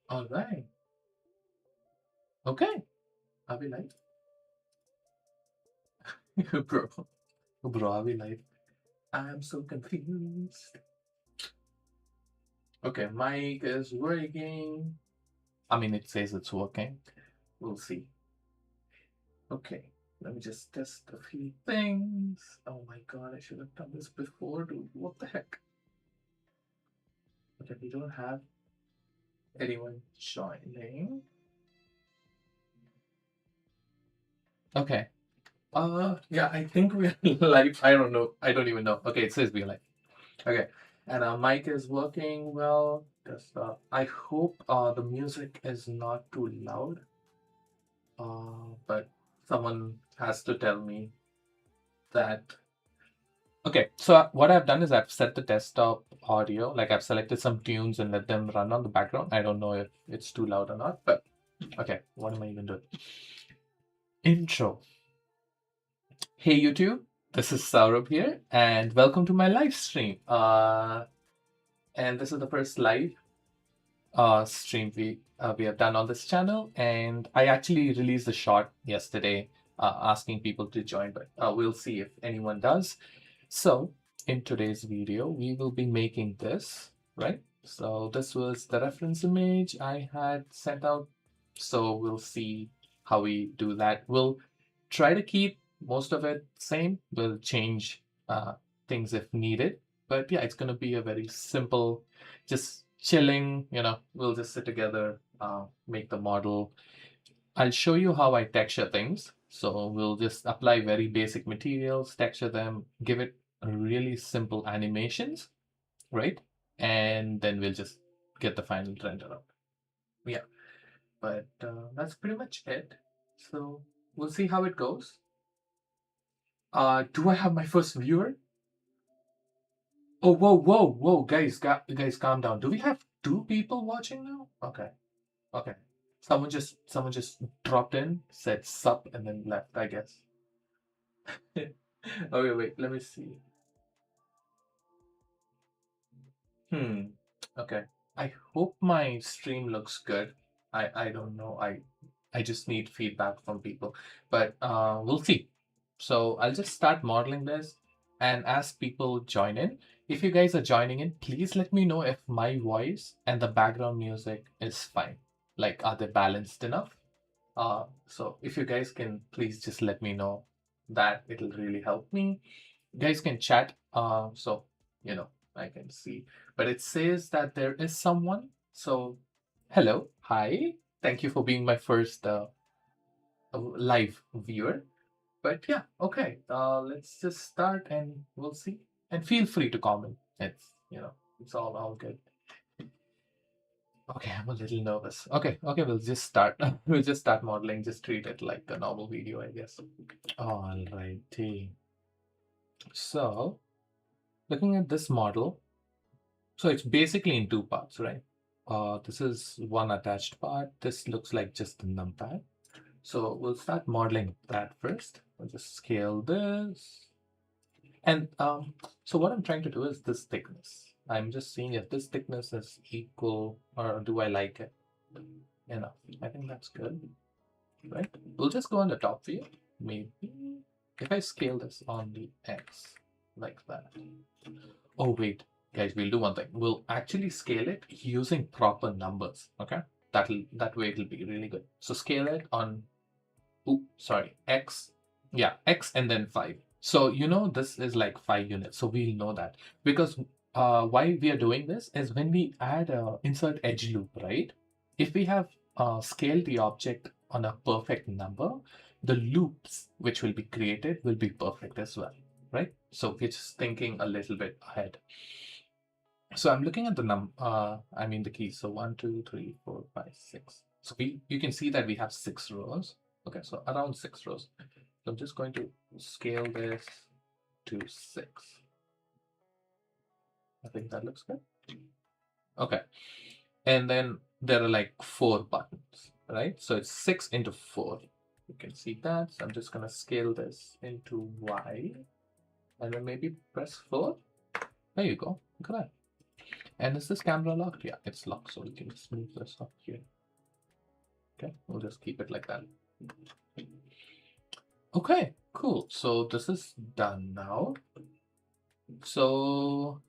All right. Okay. Are we live? Bro. Bro, are we live? I'm so confused. Okay, mic is working. I mean, it says it's working. We'll see. Okay, let me just test a few things. Oh my god, I should have done this before, dude. What the heck? Okay, we don't have anyone joining. Okay. Yeah, I think we're live. I don't know. I don't even know. Okay, it says we're live. Okay, and our mic is working well. Just, I hope the music is not too loud. But someone has to tell me that. Okay, so what I've done is I've set the desktop audio, like I've selected some tunes and let them run on the background. I don't know if it's too loud or not, but okay, what am I even doing? Intro. Hey YouTube, this is Saurabh here, and welcome to my live stream. And this is the first live stream we have done on this channel, and I actually released a short yesterday asking people to join, but we'll see if anyone does. So in today's video, we will be making this, right? So this was the reference image I had sent out. So we'll see how we do that. We'll try to keep most of it same. We'll change things if needed. But yeah, it's going to be a very simple, just chilling, we'll just sit together, make the model. I'll show you how I texture things. So we'll just apply very basic materials, texture them, give it really simple animations, right? And then we'll just get the final render out. Yeah, but that's pretty much it. So we'll see how it goes. Do I have my first viewer? Oh, whoa, whoa, whoa, guys, calm down. Do we have two people watching now? Okay, okay. Someone just dropped in, said sup, and then left, I guess. Okay, wait, let me see. Hmm. Okay. I hope my stream looks good. I don't know. I just need feedback from people. But we'll see. So I'll just start modeling this and as people join in. If you guys are joining in, please let me know if my voice and the background music is fine. Like, are they balanced enough? So if you guys can please just let me know that, it'll really help me. You guys can chat, so you know I can see. But it says that there is someone. So hello, hi. Thank you for being my first live viewer. But yeah, okay. Let's just start and we'll see. And feel free to comment. It's all good. Okay, I'm a little nervous. Okay, we'll just start. We'll just start modeling. Just treat it like a normal video, I guess. Alrighty. So, looking at this model, so it's basically in two parts, right? This is one attached part. This looks like just the numpad. So we'll start modeling that first. We'll just scale this. And so what I'm trying to do is this thickness. I'm just seeing if this thickness is equal or do I like it enough. I think that's good, right? We'll just go on the top view. Maybe if I scale this on the X like that. Oh, wait, guys, we'll do one thing. We'll actually scale it using proper numbers, okay? That way it'll be really good. So scale it on, sorry, X. Yeah, X and then 5. So, this is like 5 units. So we'll know that because why we are doing this is when we add a insert edge loop, right? If we have scaled the object on a perfect number, the loops which will be created will be perfect as well, right? So we're just thinking a little bit ahead. So I'm looking at the keys. So 1, 2, 3, 4, 5, 6. So you can see that we have 6 rows. Okay, so around 6 rows. So I'm just going to scale this to 6. I think that looks good. Okay. And then there are like 4 buttons, right? So it's 6 into 4. You can see that. So I'm just going to scale this into Y and then maybe press 4. There you go. Look at that. And is this camera locked? Yeah, it's locked, so we can just move this up here. Okay, we'll just keep it like that. Okay, cool. So this is done now. So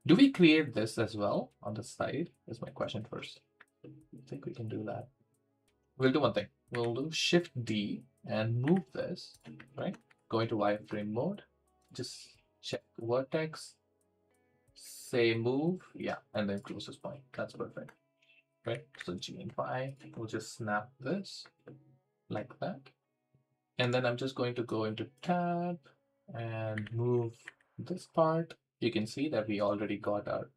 do we create this as well on the side? Is my question first. I think we can do that. We'll do one thing. We'll do Shift D and move this, right? Go into wireframe mode. Just check the vertex. Say move. Yeah, and then close this point. That's perfect. Right? So G and Y. We'll just snap this like that. And then I'm just going to go into tab and move this part. You can see that we already got our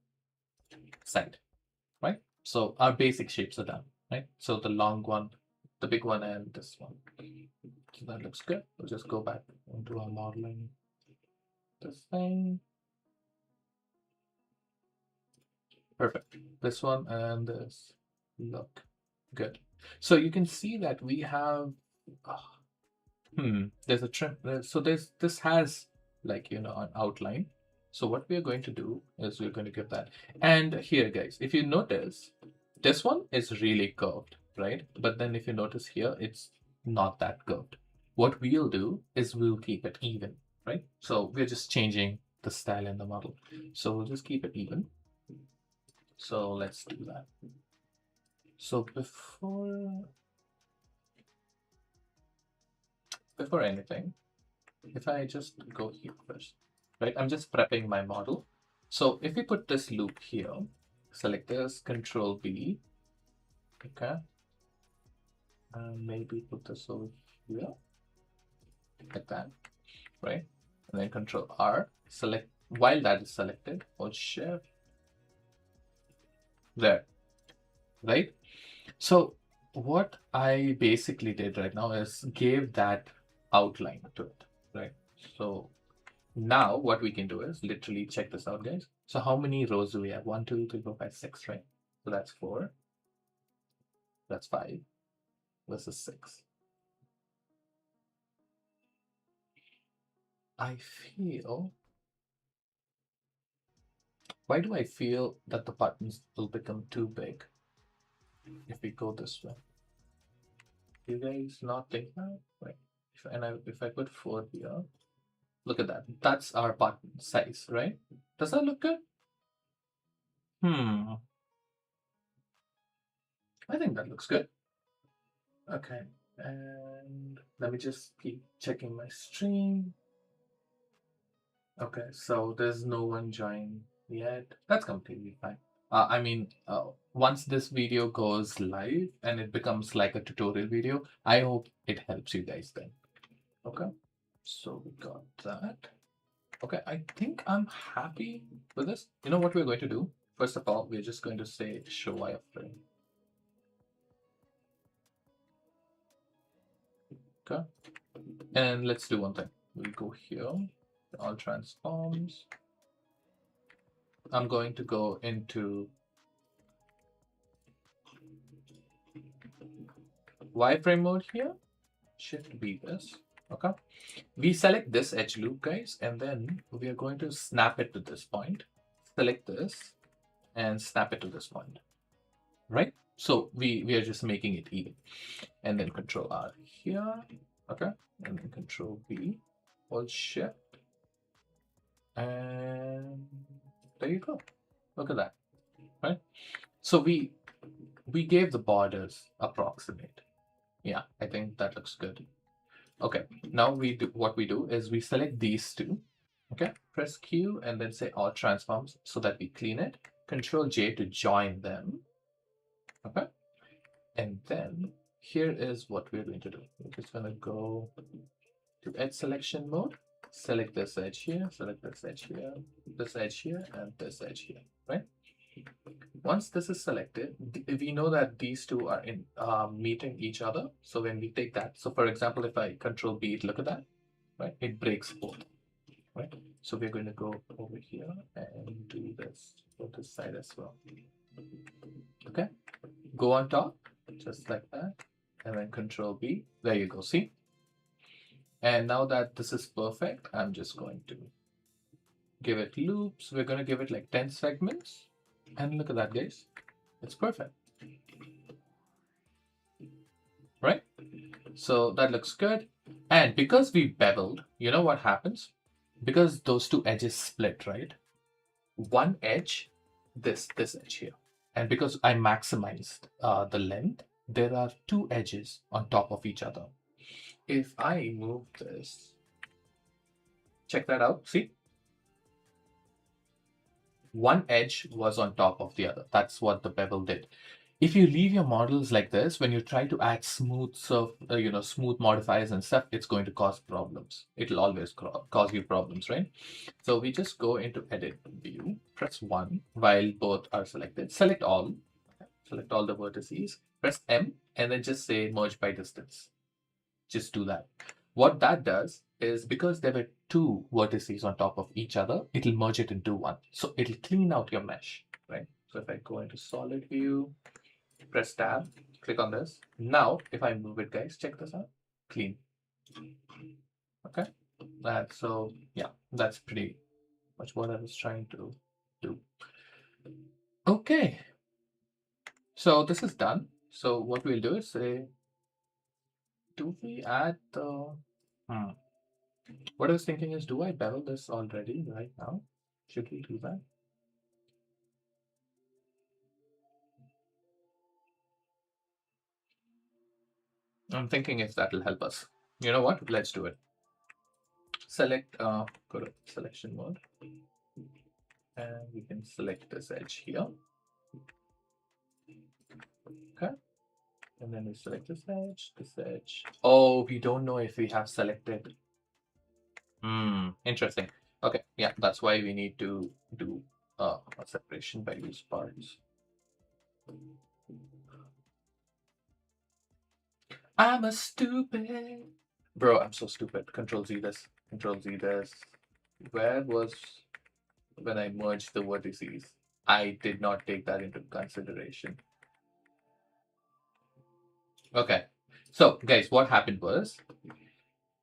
side, right? So our basic shapes are done, right? So the long one, the big one, and this one. So that looks good. We'll just go back into our modeling. This thing. Perfect. This one and this look good. So you can see that we have there's a trim. So this has like an outline. So what we are going to do is we're going to give that. And here, guys, if you notice, this one is really curved, right? But then if you notice here, it's not that curved. What we'll do is we'll keep it even, right? So we're just changing the style in the model. So we'll just keep it even. So let's do that. So before anything, if I just go here first, right? I'm just prepping my model. So if we put this loop here, select this, Control B, okay, and maybe put this over here, like that, right? And then Control R, select, while that is selected, hold Shift, there, right? So what I basically did right now is gave that outline to it, right? So now what we can do is literally check this out, guys. So how many rows do we have? 1, 2, 3, 4, 5, 6, right? So that's 4. That's 5. This is 6. I feel. Why do I feel that the buttons will become too big if we go this way? Do you guys not think that? Right. If I put 4 here, look at that. That's our button size, right? Does that look good? I think that looks good. Okay. And let me just keep checking my stream. Okay, so there's no one joined yet. That's completely fine. Once this video goes live and it becomes like a tutorial video, I hope it helps you guys then. Okay, so we got that. Okay, I think I'm happy with this. You know what we're going to do? First of all, we're just going to say show wireframe. Okay, and let's do one thing. We'll go here, all transforms. I'm going to go into wireframe mode here. Shift B this. Okay. We select this edge loop, guys, and then we are going to snap it to this point. Select this and snap it to this point. Right? So we are just making it even. And then Control R here. Okay. And then Control B. Hold Shift. And there you go. Look at that. Right? So we gave the borders approximate. Yeah, I think that looks good. Okay, now what we do is we select these two. Okay, press Q and then say all transforms so that we clean it. Control J to join them. Okay, and then here is what we're going to do. We're just going to go to edge selection mode. Select this edge here, select this edge here, this edge here, and this edge here, right? Once this is selected, we know that these two are in meeting each other. So when we take that, so for example, if I Control B, look at that, right? It breaks both, right? So we're going to go over here and do this for this side as well. Okay, go on top, just like that, and then Control B. There you go. See? And now that this is perfect, I'm just going to give it loops. We're going to give it like 10 segments. And look at that, guys. It's perfect. Right? So that looks good. And because we beveled, you know what happens? Because those two edges split, right? One edge, this edge here. And because I maximized the length, there are two edges on top of each other. If I move this, check that out. See? One edge was on top of the other. That's what the bevel did. If you leave your models like this, when you try to add smooth smooth modifiers and stuff, it's going to cause problems. It'll always cause you problems, right? So we just go into edit view, press 1 while both are selected. Select all. Select all the vertices. Press M and then just say merge by distance. Just do that. What that does is because there were two vertices on top of each other, it'll merge it into one. So it'll clean out your mesh, right? So if I go into solid view, press tab, click on this. Now, if I move it, guys, check this out. Clean. Okay. So yeah, that's pretty much what I was trying to do. Okay. So this is done. So what we'll do is say, do we add the what I was thinking is, do I bevel this already right now? Should we do that? I'm thinking if that'll help us. You know what? Let's do it. Select, go to selection mode. And we can select this edge here. Okay. And then we select this edge, this edge. Oh, we don't know if we have selected. Interesting. Okay, yeah, that's why we need to do a separation by loose parts. I'm a stupid. Bro, I'm so stupid. Control Z this. Control Z this. Where was when I merged the vertices? I did not take that into consideration. Okay. So, guys, what happened was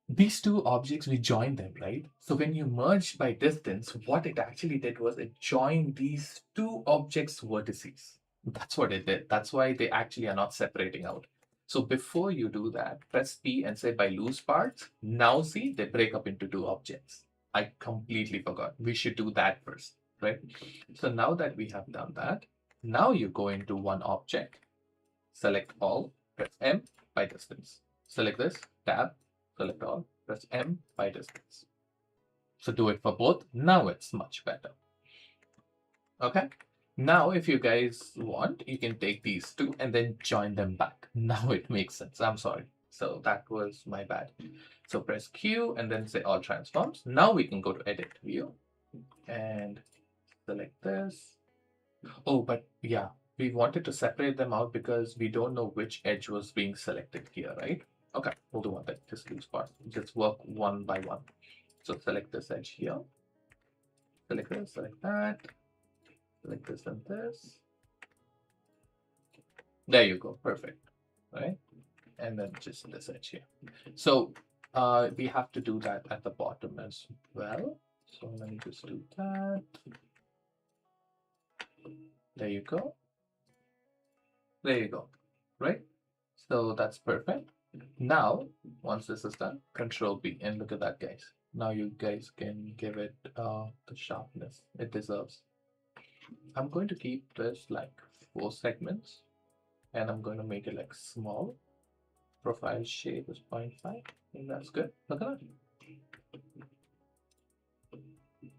these two objects, we joined them, right? So when you merged by distance, what it actually did was it joined these two objects' vertices. That's what it did. That's why they actually are not separating out. So before you do that, press P and say by loose parts. Now see, they break up into two objects. I completely forgot. We should do that first, right? So now that we have done that, now you go into one object, select all, press M by distance. Select this, tab, select all, press M by distance. So do it for both. Now it's much better. Okay. Now, if you guys want, you can take these two and then join them back. Now it makes sense. I'm sorry. So that was my bad. So press Q and then say all transforms. Now we can go to edit view and select this. Oh, but yeah, we wanted to separate them out because we don't know which edge was being selected here, right? Okay, we'll do one thing. Just loose part. Just work one by one. So select this edge here. Select this, select that. Select this and this. There you go. Perfect. Right? And then just this edge here. So we have to do that at the bottom as well. So let me just do that. There you go. There you go. Right? So that's perfect. Now, once this is done, Control B, and look at that, guys. Now you guys can give it the sharpness it deserves. I'm going to keep this like 4 segments, and I'm going to make it like small. Profile shape is 0.5. I think that's good. Look at that.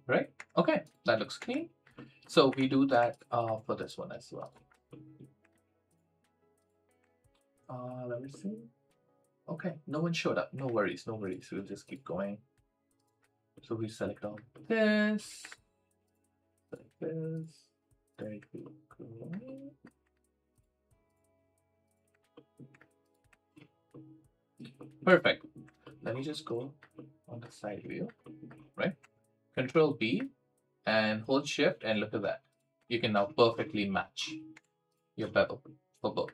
Right? Okay, that looks clean. So we do that for this one as well. Let me see. Okay, no one showed up. No worries, no worries. We'll just keep going. So we select all this. Select this. There you go. Perfect. Let me just go on the side view, right? Control B and hold shift and look at that. You can now perfectly match your bevel for both.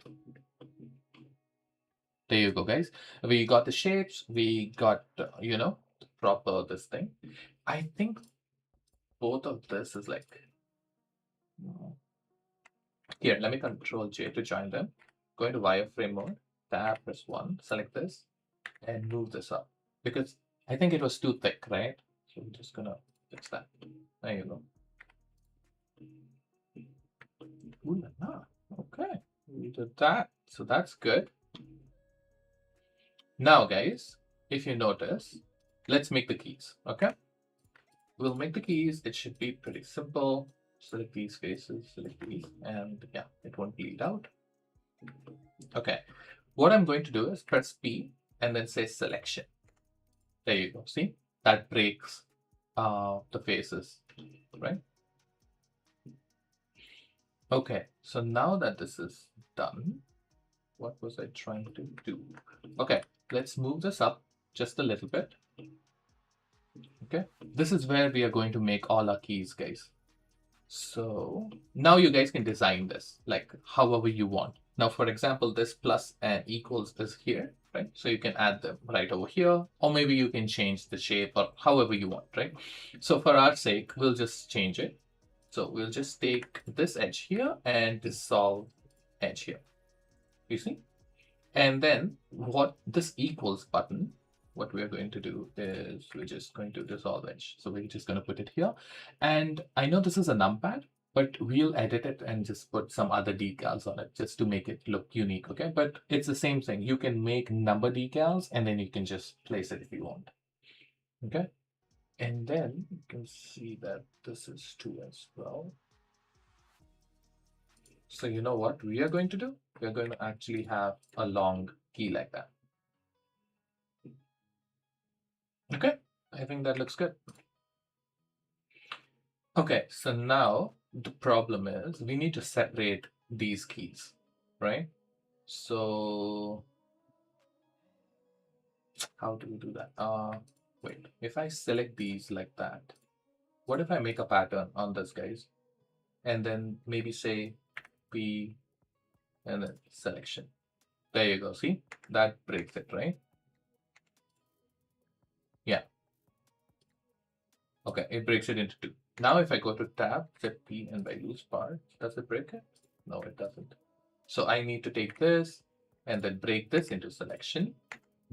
There you go, guys. We got the shapes. We got, proper this thing. I think both of this is like, here, let me Control J to join them. Go into wireframe mode, tab, press 1, select this, and move this up. Because I think it was too thick, right? So we're just gonna fix that. There you go. Ooh la la. Okay, we did that. So that's good. Now, guys, if you notice, let's make the keys, okay? We'll make the keys. It should be pretty simple. Select these faces, select these, and yeah, it won't bleed out. Okay, what I'm going to do is press P and then say selection. There you go. See, that breaks the faces, right? Okay, so now that this is done, what was I trying to do? Okay, let's move this up just a little bit. Okay, this is where we are going to make all our keys, guys. So now you guys can design this like however you want. Now, for example, this plus and equals is here, right? So you can add them right over here, or maybe you can change the shape or however you want, right? So for our sake, we'll just change it. So we'll just take this edge here and dissolve edge here. You see? And then what this equals button, what we're going to do is we're just going to dissolve edge. So we're just going to put it here. And I know this is a numpad, but we'll edit it and just put some other decals on it just to make it look unique, okay? But it's the same thing. You can make number decals and then you can just place it if you want, okay? And then you can see that this is 2 as well. So you know what we are going to do? We're going to actually have a long key like that. Okay, I think that looks good. Okay, so now the problem is we need to separate these keys, right? So how do we do that? Wait, if I select these like that, what if I make a pattern on this, guys? And then maybe say P and then selection. There you go. See, that breaks it, right? Yeah. Okay, it breaks it into 2. Now, if I go to tab, set P and by loose parts, does it break it? No, it doesn't. So I need to take this and then break this into selection,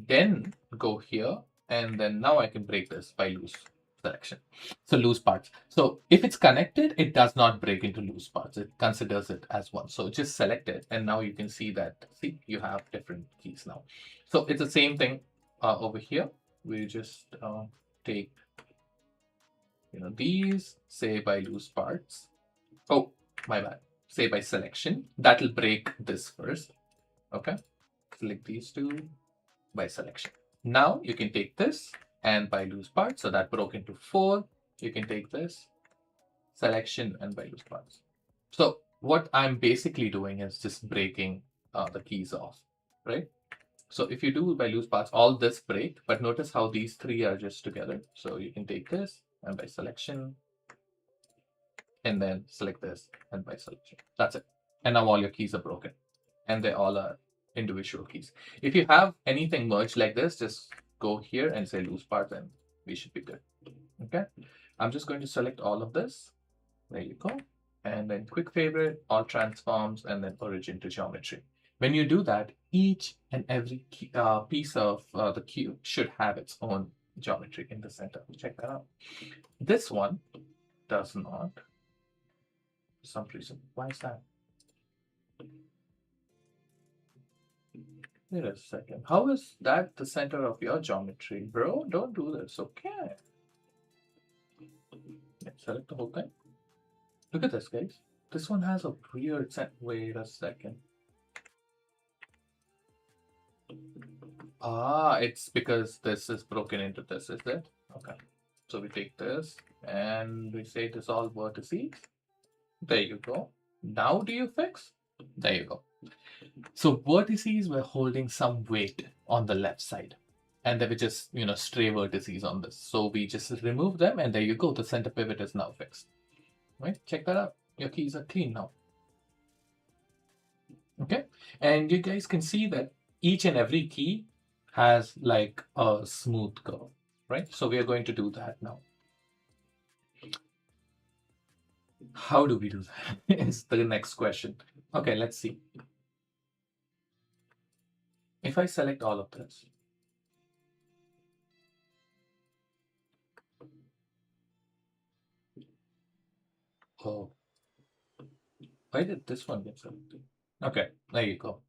then go here, and then now I can break this by loose selection. So loose parts. So if it's connected, it does not break into loose parts. It considers it as one. So just select it, and now you can see that, see, you have different keys now. So it's the same thing over here. We just take these, say by loose parts. Oh, my bad. Say by selection. That'll break this first. Okay. Select these two by selection. Now you can take this and by loose parts. So that broke into 4. You can take this, selection, and by loose parts. So what I'm basically doing is just breaking the keys off, right? So if you do by loose parts, all this break, but notice how these 3 are just together. So you can take this and by selection, and then select this and by selection. That's it. And now all your keys are broken, and they all are individual keys. If you have anything merged like this, just go here and say loose parts, and we should be good. Okay. I'm just going to select all of this. There you go. And then quick favorite, all transforms, and then origin to geometry. When you do that, each and every piece of the cube should have its own geometry in the center. Check that out. This one does not, for some reason. Why is that? Wait a second. How is that the center of your geometry? Bro, don't do this, okay? Let's select the whole thing. Look at this, guys. This one has a weird set. Wait a second. Ah, it's because this is broken into this, is it? Okay. So we take this and we say dissolve vertices. There you go. Now do you fix? There you go. So vertices were holding some weight on the left side. And they were just, stray vertices on this. So we just remove them and there you go. The center pivot is now fixed. Right? Check that out. Your keys are clean now. Okay. And you guys can see that each and every key has like a smooth curve, right? So we are going to do that now. How do we do that? Is the next question. Okay, let's see. If I select all of this, oh, why did this one get selected? Okay, there you go.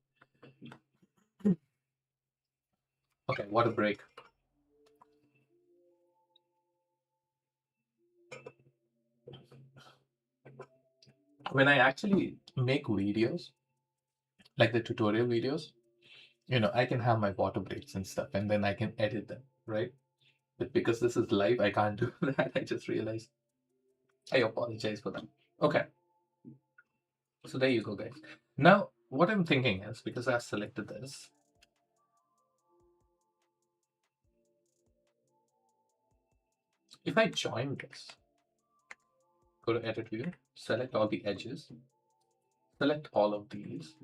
Okay, what a break. When I actually make videos, like the tutorial videos, I can have my water breaks and stuff, and then I can edit them, right? But because this is live, I can't do that. I just realized. I apologize for that. Okay, so there you go, guys. Now, what I'm thinking is, because I've selected this, if I join this, go to edit view, select all the edges, select all of these,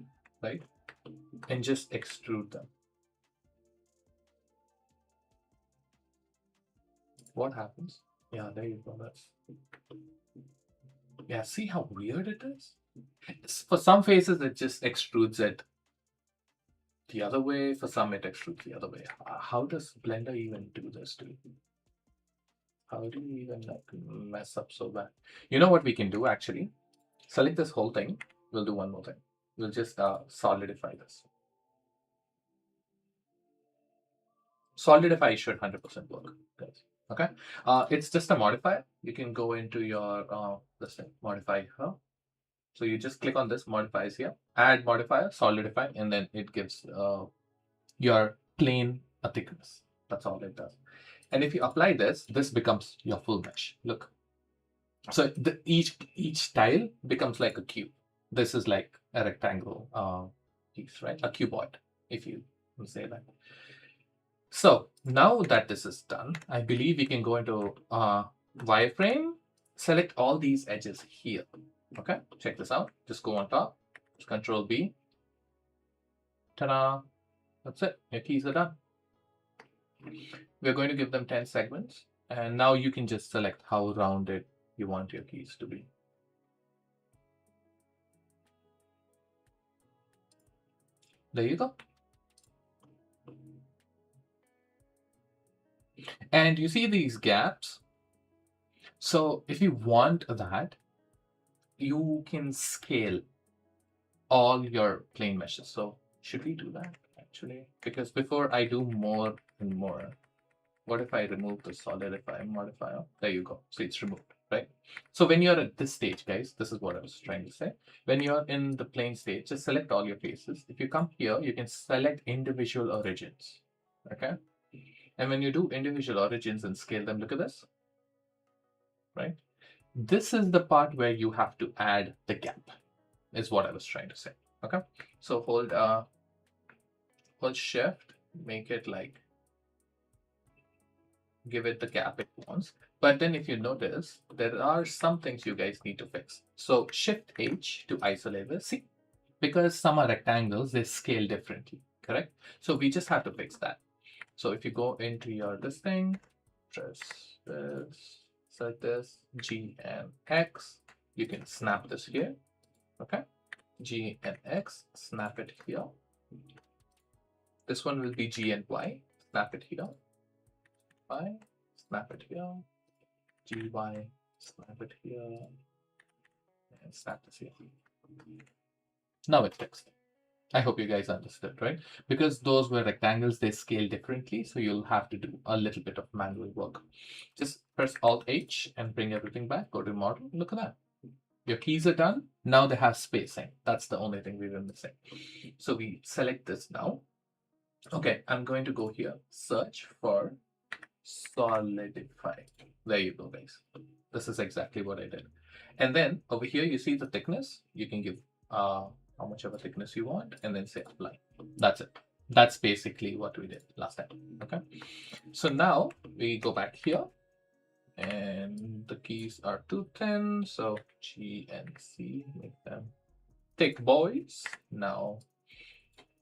right? And just extrude them. What happens? Yeah, there you go. Yeah, see how weird it is? For some faces, it just extrudes it the other way. For some, it extrudes the other way. How does Blender even do this to you? How do you even mess up so bad? You know what we can do actually? Select this whole thing. We'll do one more thing. We'll just solidify this. Solidify should 100% work, guys. Okay. It's just a modifier. You can go into your this thing, modify here. So you just click on this modifiers here, add modifier, solidify, and then it gives your plane a thickness. That's all it does. And if you apply this, this becomes your full mesh. Look. So each tile becomes like a cube. This is like a rectangle piece, right? A cuboid, if you say that. So now that this is done, I believe we can go into wireframe, select all these edges here. Okay, check this out. Just go on top, just Control B. Ta-da! That's it. Your keys are done. We're going to give them 10 segments, and now you can just select how rounded you want your keys to be. There you go. And you see these gaps. So if you want that, you can scale all your plane meshes. So should we do that actually? Because before I do more and more, what if I remove the solidify modifier? There you go. So it's removed, right? So when you're at this stage, guys, this is what I was trying to say. When you're in the plane stage, just select all your faces. If you come here, you can select individual origins, okay? And when you do individual origins and scale them, look at this, right? This is the part where you have to add the gap, is what I was trying to say, okay? So hold shift, make it like, give it the gap it wants. But then if you notice, there are some things you guys need to fix. So Shift H to isolate this. See, because some are rectangles, they scale differently, correct? So we just have to fix that. So if you go into your this thing, press this, set this, G and X, you can snap this here, okay? G and X, snap it here. This one will be G and Y, snap it here. Y, snap it here. GY, snap it here, and snap this here. Now it's fixed. I hope you guys understood, right? Because those were rectangles, they scale differently, so you'll have to do a little bit of manual work. Just press Alt-H and bring everything back, go to model, look at that. Your keys are done, now they have spacing. That's the only thing we were missing. So we select this now. Okay, I'm going to go here, search for solidify. There you go, guys. This is exactly what I did. And then over here, you see the thickness. You can give how much of a thickness you want and then say apply. That's it. That's basically what we did last time. Okay. So now we go back here and the keys are too thin. So G and C, make them thick boys. Now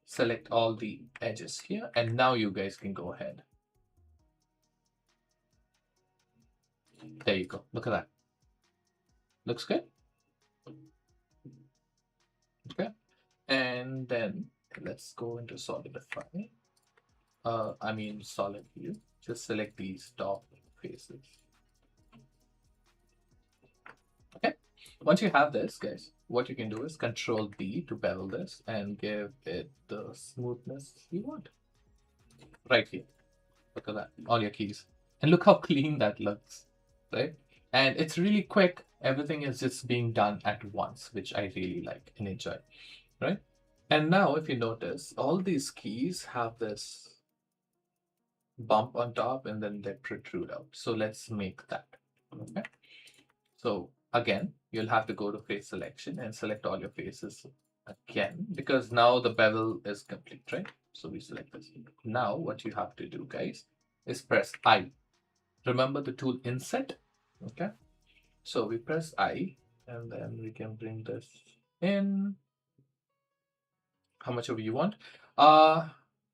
select all the edges here. And now you guys can go ahead. There you go. Look at that. Looks good. And then let's go into solidify. I mean solid view. Just select these top faces. Okay. Once you have this, guys, what you can do is Control B to bevel this and give it the smoothness you want. Right here. Look at that. All your keys. And look how clean that looks. Right? And it's really quick. Everything is just being done at once, which I really like and enjoy. Right? And now if you notice, all these keys have this bump on top and then they protrude out. So let's make that. Okay. So again, you'll have to go to face selection and select all your faces again, because now the bevel is complete, right? So we select this. Now what you have to do, guys, is press I. Remember the tool inset? Okay. So we press I and then we can bring this in how much ever you want.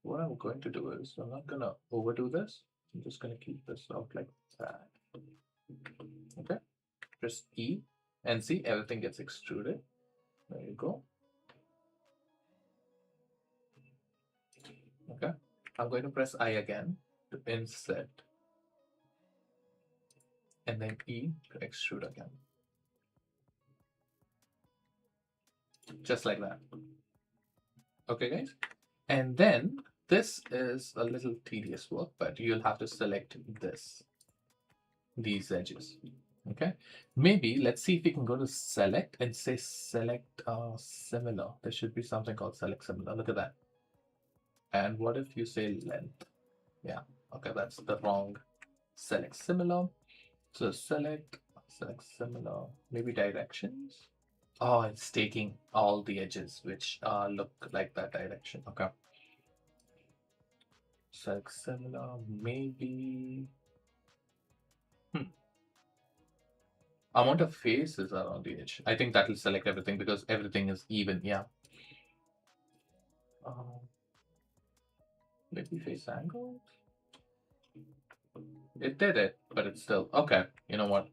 What I'm going to do is I'm not gonna overdo this. I'm just gonna keep this out like that. Okay. Press E and see everything gets extruded. There you go. Okay. I'm going to press I again to inset and then E to extrude again. Just like that. Okay, guys. And then this is a little tedious work, but you'll have to select these edges. Okay. Maybe let's see if we can go to select and say select similar. There should be something called select similar. Look at that. And what if you say length? Yeah. Okay, that's the wrong select similar. So select similar, maybe directions. Oh, it's taking all the edges which look like that direction. Okay. Select similar, maybe. Amount of faces are on the edge. I think that will select everything because everything is even. Yeah. Maybe face angles. It did it, but it's still okay. You know what?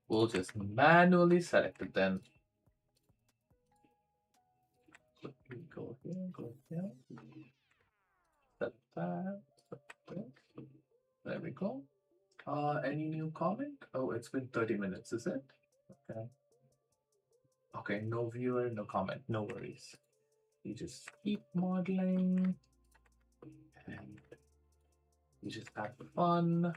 We'll just manually select it then. Go here, go here. Select that. Select this. There we go. Any new comment? Oh, it's been 30 minutes, is it? Okay. Okay, no viewer, no comment, no worries. You just keep modeling and you just have fun.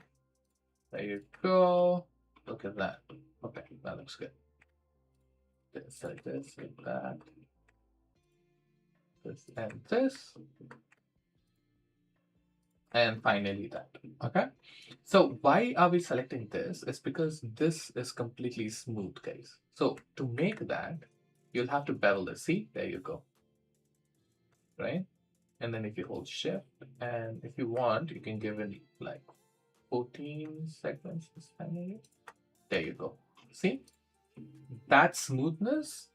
There you go. Look at that. Okay, that looks good. This, like this, like that. This and this. And finally that. Okay. So why are we selecting this? It's because this is completely smooth, guys. So to make that, you'll have to bevel this. See, there you go. Right? And then if you hold shift and if you want, you can give it like 14 segments this time. There you go. See? That smoothness,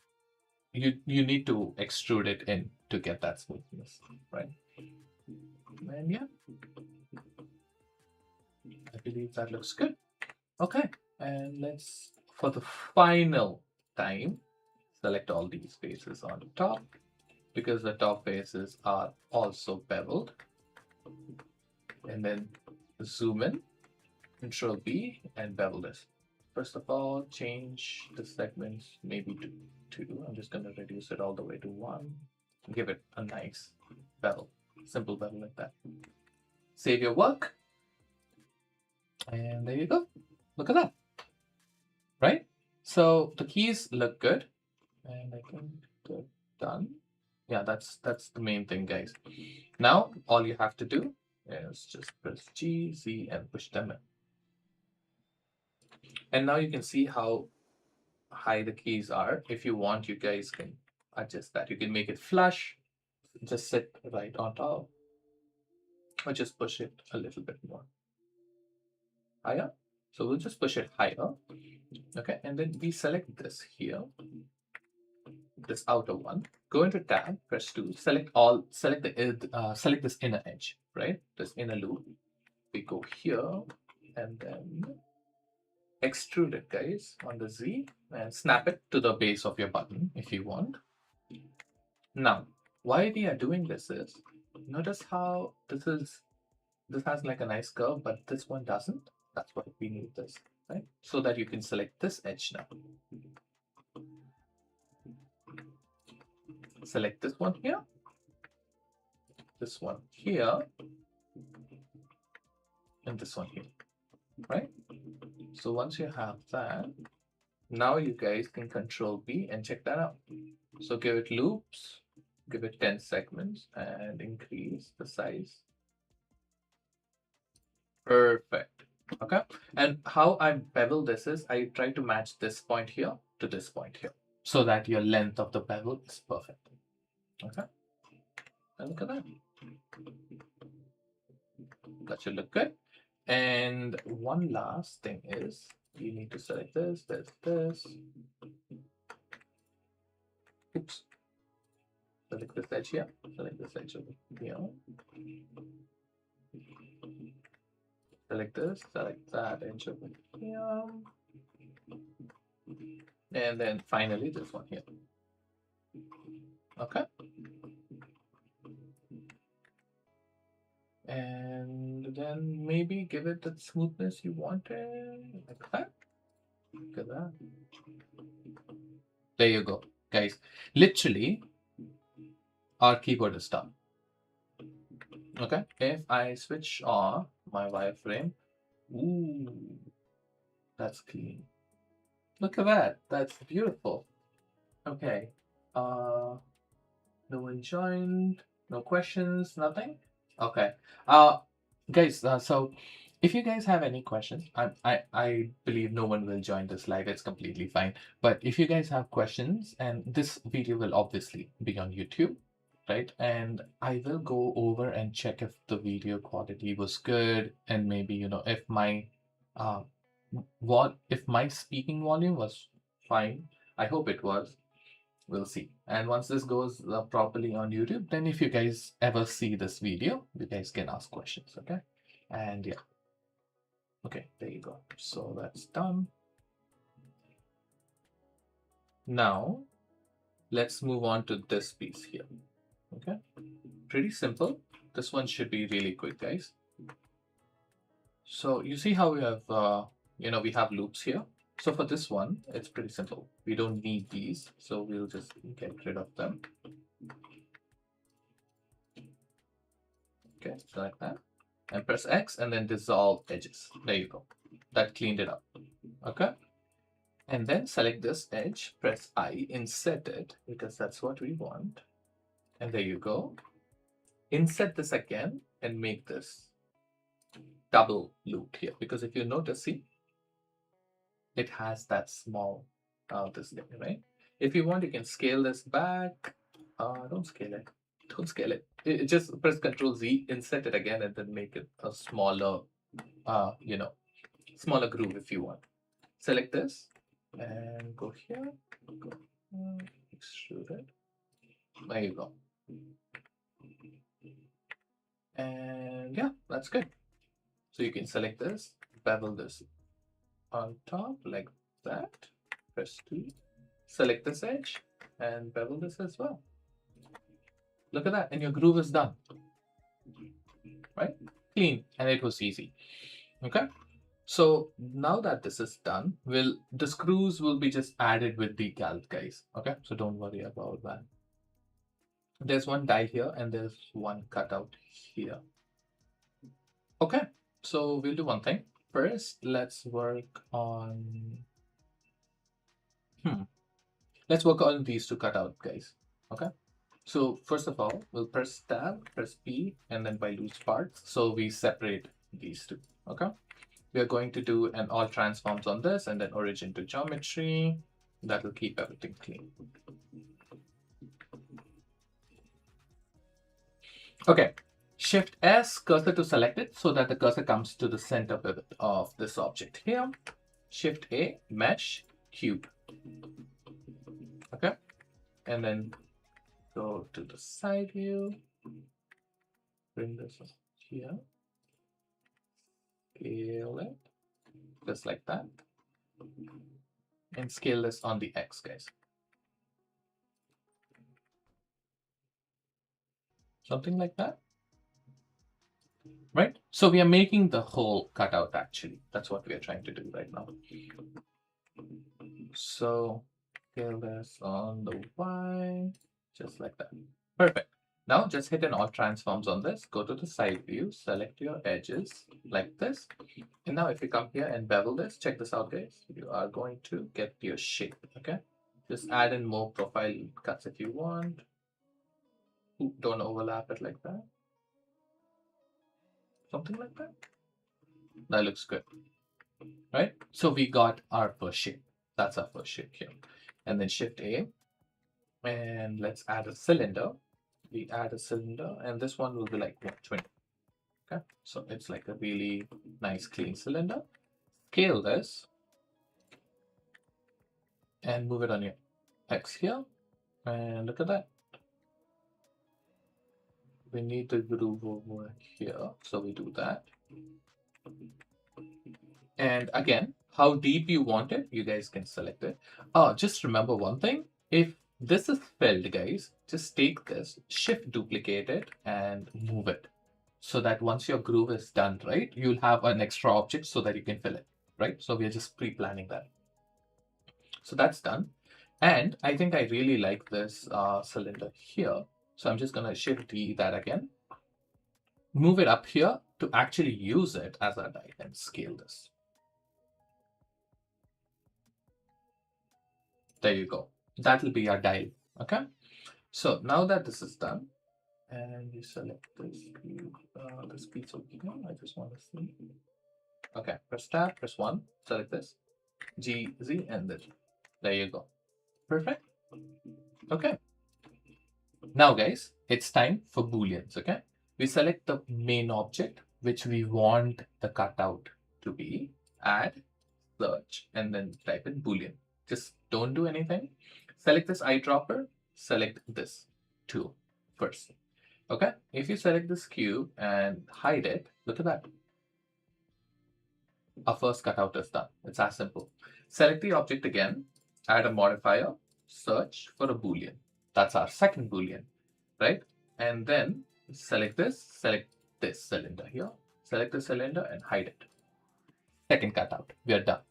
you need to extrude it in to get that smoothness, right? And yeah, I believe that looks good. Okay, and let's, for the final time, select all these faces on top because the top faces are also beveled. And then zoom in, Control B, and bevel this. First of all, change the segments maybe to 2. I'm just going to reduce it all the way to 1. Give it a nice bevel, simple bevel like that. Save your work. And there you go. Look at that. Right? So the keys look good. And I think they're done. Yeah, that's the main thing, guys. Now, all you have to do is just press G, Z, and push them in. And now you can see how high the keys are. If you want, you guys can adjust that. You can make it flush, just sit right on top, or just push it a little bit more higher. So we'll just push it higher. Okay, and then we select this here, this outer one. Go into tab, press 2, select all, select this inner edge, right? This inner loop. We go here and then extrude it, guys, on the Z and snap it to the base of your button if you want. Now, why we are doing this is, notice how this has like a nice curve, but this one doesn't. That's why we need this, right? So that you can select this edge now. Select this one here, this one here, and this one here, right? So once you have that, now you guys can control B and check that out. So give it loops, give it 10 segments, and increase the size. Perfect. Okay. And how I bevel this is I try to match this point here to this point here so that your length of the bevel is perfect. Okay. And look at that. That should look good. And one last thing is you need to select this. Oops. Select this edge here. Select this edge over here. Select this. Select that edge over here. And then finally this one here. Okay. And then maybe give it the smoothness you wanted, like that. Look at that. There you go, guys. Literally, our keyboard is done. Okay. If I switch on my wireframe, ooh, that's clean. Look at that. That's beautiful. Okay. No one joined. No questions. Nothing. Okay. Guys. So, if you guys have any questions, I believe no one will join this live. It's completely fine. But if you guys have questions, and this video will obviously be on YouTube, right? And I will go over and check if the video quality was good, and maybe if my if my speaking volume was fine. I hope it was. We'll see. And once this goes properly on YouTube, then if you guys ever see this video, you guys can ask questions, okay? And yeah. Okay, there you go. So that's done. Now, let's move on to this piece here, okay? Pretty simple. This one should be really quick, guys. So you see how we have, we have loops here. So for this one, it's pretty simple. We don't need these, so we'll just get rid of them. Okay, select that and press X and then dissolve edges. There you go. That cleaned it up. Okay. And then select this edge, press I, inset it because that's what we want. And there you go. Inset this again and make this double loop here because if you notice, see, it has that small this thing, right? If you want, you can scale this back. Don't scale it. Don't scale it. Just press Ctrl Z, insert it again, and then make it a smaller, smaller groove if you want. Select this and go here. Go here, extrude it. There you go. And yeah, that's good. So you can select this, bevel this on top like that. Press 2. Select this edge and bevel this as well. Look at that, and your groove is done. Right? Clean, and it was easy. Okay. So now that this is done, the screws will be just added with decal, guys. Okay, so don't worry about that. There's one die here and there's one cutout here. Okay, so we'll do one thing. First, let's work on these two cutout, guys. Okay. So first of all, we'll press tab, press P, and then by loose parts. So we separate these two. Okay. We are going to do an all transforms on this and then origin to geometry. That will keep everything clean. Okay. Shift S cursor to select it so that the cursor comes to the center pivot of this object here. Shift A, mesh, cube. Okay. And then go to the side view. Bring this up here. Scale it. Just like that. And scale this on the X, guys. something like that, right? So we are making the whole cutout actually. That's what we are trying to do right now. So scale this on the Y, just like that. Perfect. Now just hit an Alt transforms on this, go to the side view, select your edges like this. And now if you come here and bevel this, check this out guys, you are going to get your shape, okay? Just add in more profile cuts if you want. Ooh, don't overlap it like that. Something like that. That looks good, right? So we got our first shape. That's our first shape here. And then Shift A, and let's add a cylinder. We add a cylinder, and this one will be like 120. Okay, so it's like a really nice clean cylinder. Scale this and move it on your X here, and look at that. We need to groove over here, so we do that. And again, how deep you want it, you guys can select it. Just remember one thing. If this is filled, guys, just take this, shift duplicate it, and move it. So that once your groove is done, right, you'll have an extra object so that you can fill it, right? So we are just pre-planning that. So that's done. And I think I really like this cylinder here. So I'm just gonna Shift D that again. Move it up here to actually use it as a die and scale this. There you go. That will be our dial. Okay. So now that this is done, and you select this piece over here, I just want to see. Okay, press tab, press 1, select this, G, Z, and then there you go. Perfect. Okay. Now, guys, it's time for booleans. Okay. We select the main object which we want the cutout to be, add, search, and then type in boolean. Just don't do anything. Select this eyedropper, select this tool first. Okay, if you select this cube and hide it, look at that. Our first cutout is done. It's as simple. Select the object again, add a modifier, search for a boolean. That's our second boolean, right? And then select this cylinder here, select the cylinder and hide it. Second cutout, we are done.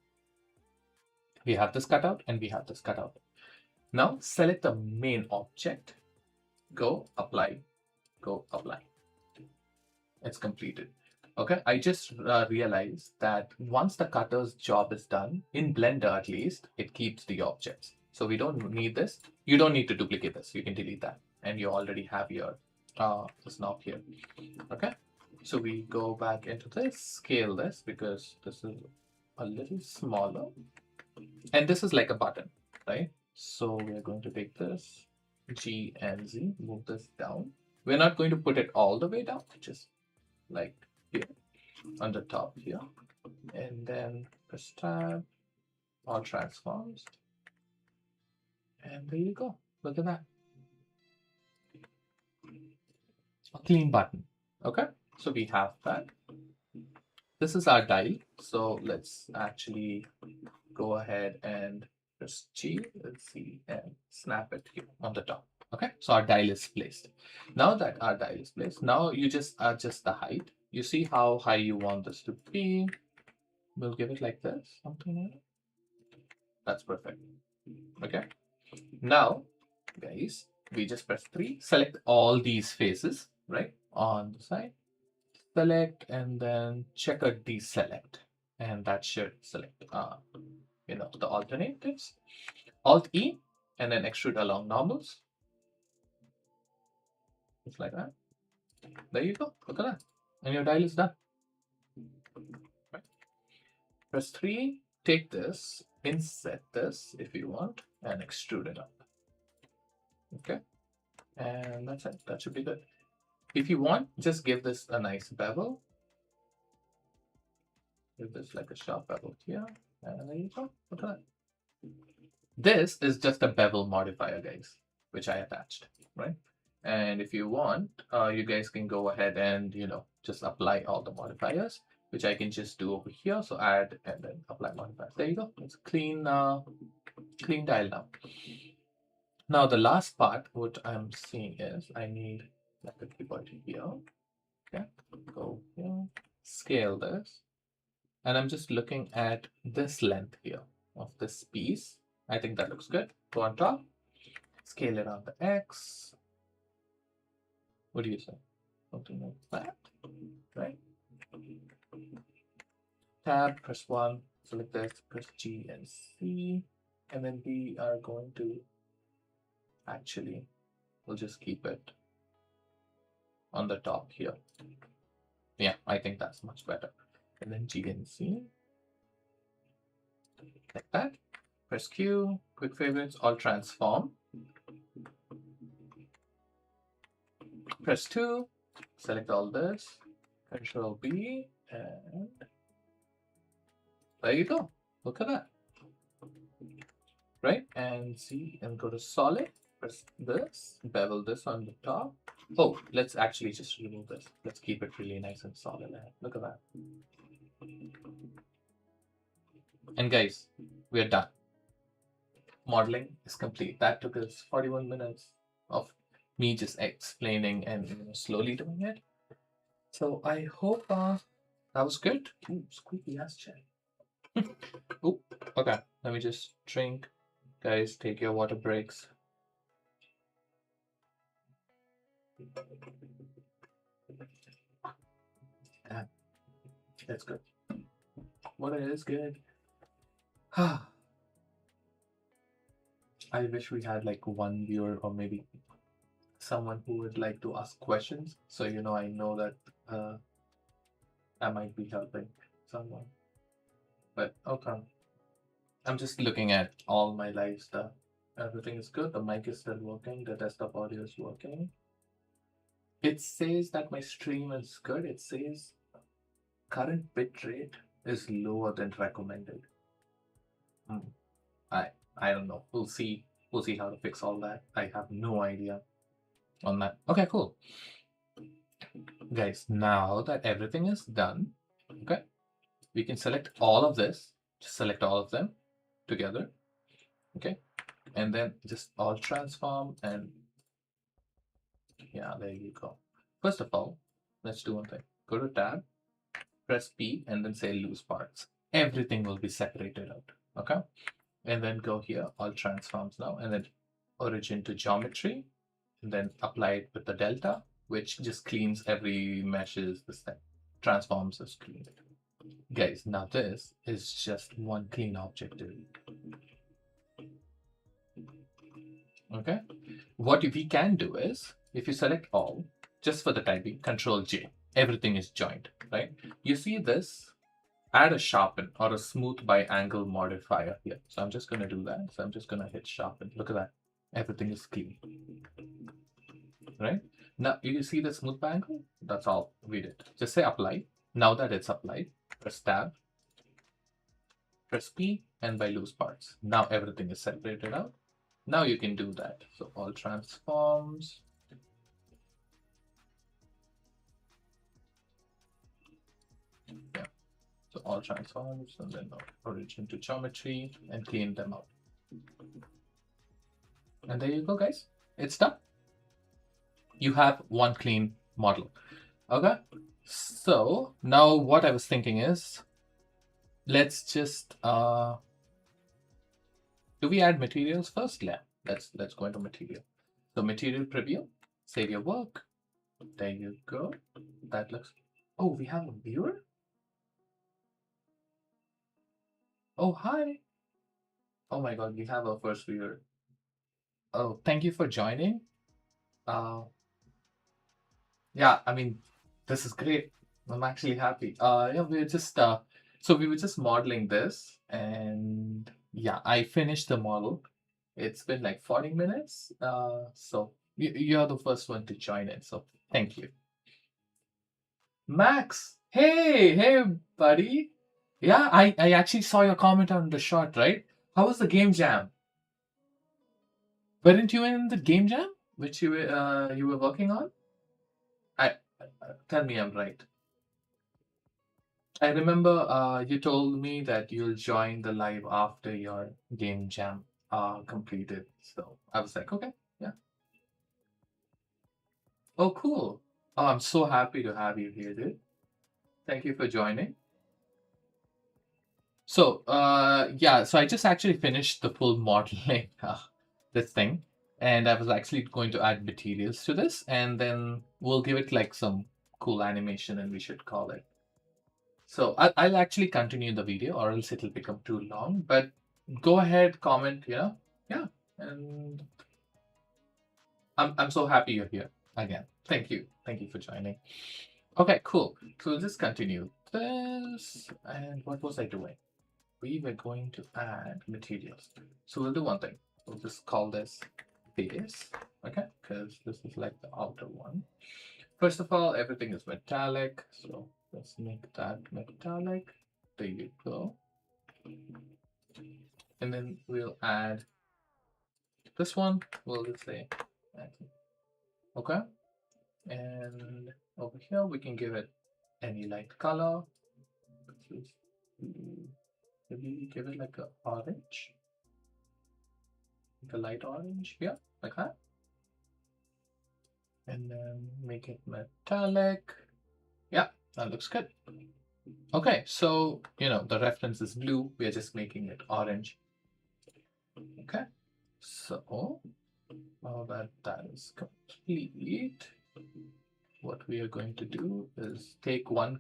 We have this cutout and we have this cutout. Now select the main object, go apply, go apply. It's completed. Okay, I just realized that once the cutter's job is done, in Blender at least, it keeps the objects. So we don't need this. You don't need to duplicate this. You can delete that. And you already have your this knob here. Okay, so we go back into this, scale this because this is a little smaller. And this is like a button, right? So we're going to take this, G and Z, move this down. We're not going to put it all the way down, just like here on the top here, and then press tab, all transforms, and there you go. Look at that, a clean button. Okay, so we have that. This is our dial, so let's actually go ahead and press G, let's see, and snap it here on the top. Okay, so our dial is placed. Now that our dial is placed, now you just adjust the height. You see how high you want this to be. We'll give it like this, something like that. That's perfect. Okay, now guys, we just press 3, select all these faces, right, on the side, select, and then check a deselect, and that should select the alternatives. Alt E, and then extrude along normals, just like that. There you go, look at that, and your dial is done. Right. Press 3, take this, inset this if you want, and extrude it up. Okay, and that's it. That should be good. If you want, just give this a nice bevel. Give this like a sharp bevel here, and there you go. Look at that. This is just a bevel modifier, guys, which I attached, right? And if you want, you guys can go ahead and just apply all the modifiers, which I can just do over here. So add and then apply modifiers. There you go. It's clean, clean dial now. Now the last part, what I'm seeing is I need Let the keyboard here. Okay, go here, scale this, and I'm just looking at this length here of this piece. I think that looks good. Go on top, scale it on the X. What do you say? Something like that, right? Tab, press 1, select this, press G and C, and then we are going to actually, we'll just keep it on the top here. Yeah, I think that's much better. And then G and C, like that. Press Q, quick favorites, all transform. Press 2, select all this, Control B, and there you go. Look at that. Right? And see, and go to solid. Press this, bevel this on the top. Oh, let's actually just remove this. Let's keep it really nice and solid. Look at that. And guys, we are done. Modeling is complete. That took us 41 minutes of me just explaining and slowly doing it. So I hope that was good. Ooh, squeaky ass check. Oh, okay. Let me just drink. Guys, take your water breaks. Yeah, that's good. Water is good. I wish we had like one viewer or maybe someone who would like to ask questions. So, I know that I might be helping someone. But okay. I'm just looking at all my live stuff. Everything is good. The mic is still working. The desktop audio is working. It says that my stream is good. It says current bit rate is lower than recommended. I don't know. We'll see. We'll see how to fix all that. I have no idea on that. Okay, cool. Guys, now that everything is done, okay, we can select all of this. Just select all of them together. Okay. And then just all transform and yeah, there you go. First of all, let's do one thing. Go to tab, press P, and then say loose parts. Everything will be separated out. Okay. And then go here, all transforms now, and then origin to geometry, and then apply it with the delta, which just cleans every meshes, this thing. Transforms is cleaned. Guys, now this is just one clean object. Okay. What we can do is, if you select all, just for the time being, Control J, everything is joined, right? You see this? Add a sharpen or a smooth by angle modifier here. So I'm just going to do that. So I'm just going to hit sharpen. Look at that. Everything is clean. Right? Now, you see the smooth by angle? That's all we did. Just say apply. Now that it's applied, press tab, press P, and by loose parts. Now everything is separated out. Now you can do that. So all transforms. Yeah. So all transforms and then origin to geometry and clean them out. And there you go, guys. It's done. You have one clean model. Okay. So now what I was thinking is, let's just do we add materials first? Yeah. Let's go into material. So material preview, save your work. There you go. That looks. Oh, we have a viewer? Oh, hi. Oh my god, we have our first viewer. Oh, thank you for joining. Yeah, I mean, this is great. I'm actually happy. Yeah, so we were just modeling this, and yeah, I finished the model. It's been like 40 minutes. So you're the first one to join in. So thank you, Max. Hey, buddy. Yeah, I actually saw your comment on the shot, right? How was the game jam? Weren't you in the game jam which you were working on? I tell me I'm right. I remember you told me that you'll join the live after your game jam completed. So I was like, okay, yeah. Oh, cool. Oh, I'm so happy to have you here, dude. Thank you for joining. So, yeah, so I just actually finished the full modeling this thing, and I was actually going to add materials to this, and then we'll give it like some cool animation, and we should call it. So I'll actually continue the video, or else it'll become too long. But go ahead, comment, yeah, and I'm so happy you're here again. Thank you for joining. Okay, cool. So we'll just continue this, and what was I doing? We were going to add materials. So we'll do one thing. We'll just call this base, okay? Because this is like the outer one. First of all, everything is metallic. So let's make that metallic. There you go. And then we'll add this one. We'll just say, okay? And over here, we can give it any light color. Maybe give it like a orange. Like a light orange, yeah, like that. And then make it metallic. Yeah, that looks good. Okay, so the reference is blue. We are just making it orange. Okay, so now that is complete, what we are going to do is take one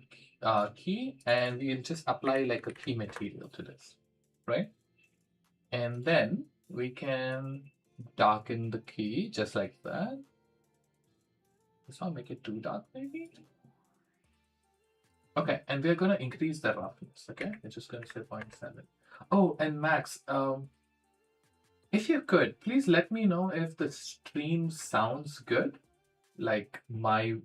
key and we'll just apply like a key material to this, right? And then we can darken the key just like that. Let's not make it too dark, maybe. Okay, and we're gonna increase the roughness. Okay, we're just gonna say 0.7. Oh, and Max, if you could, please let me know if the stream sounds good. Like when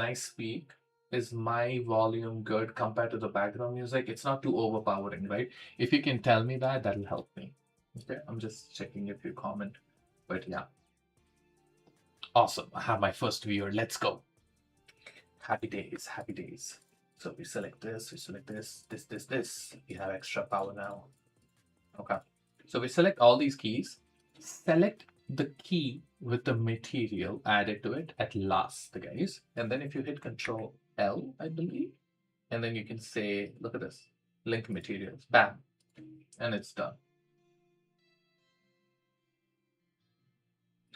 I speak, is my volume good compared to the background music? It's not too overpowering, right? If you can tell me that, that'll help me. Okay, I'm just checking if you comment. But yeah. Awesome. I have my first viewer. Let's go. Happy days, happy days. So we select this, this. We have extra power now. Okay. So we select all these keys. Select the key with the material added to it at last, guys. And then if you hit Control L, I believe, and then you can say, look at this, link materials, bam, and it's done.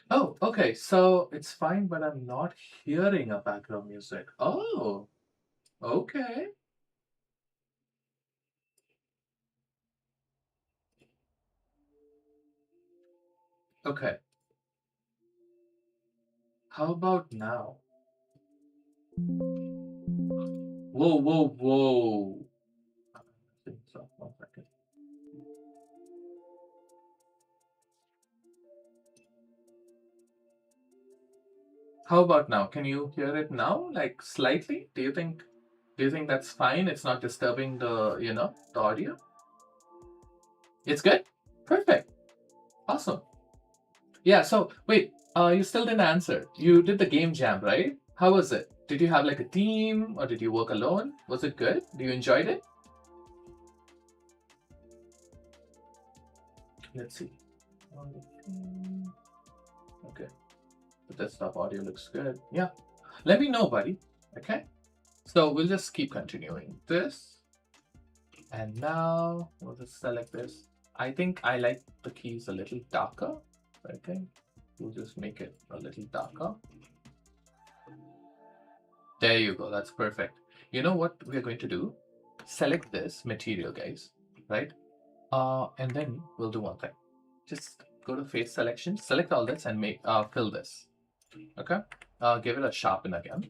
Oh, okay. So it's fine, but I'm not hearing a background music. Oh, okay. Okay. How about now? Whoa, whoa, whoa. I think so. 1 second. How about now? Can you hear it now? Like slightly? Do you think that's fine? It's not disturbing the audio? It's good? Perfect. Awesome. Yeah, so wait, you still didn't answer. You did the game jam, right? How was it? Did you have like a team or did you work alone? Was it good? Do you enjoyed it? Let's see. Okay. The desktop audio looks good. Yeah. Let me know, buddy. Okay. So we'll just keep continuing this. And now we'll just select this. I think I like the keys a little darker. Okay. We'll just make it a little darker. There you go. That's perfect. You know what we're going to do? Select this material, guys. Right? And then we'll do one thing. Just go to face selection, select all this and make fill this. Okay. Give it a sharpen again.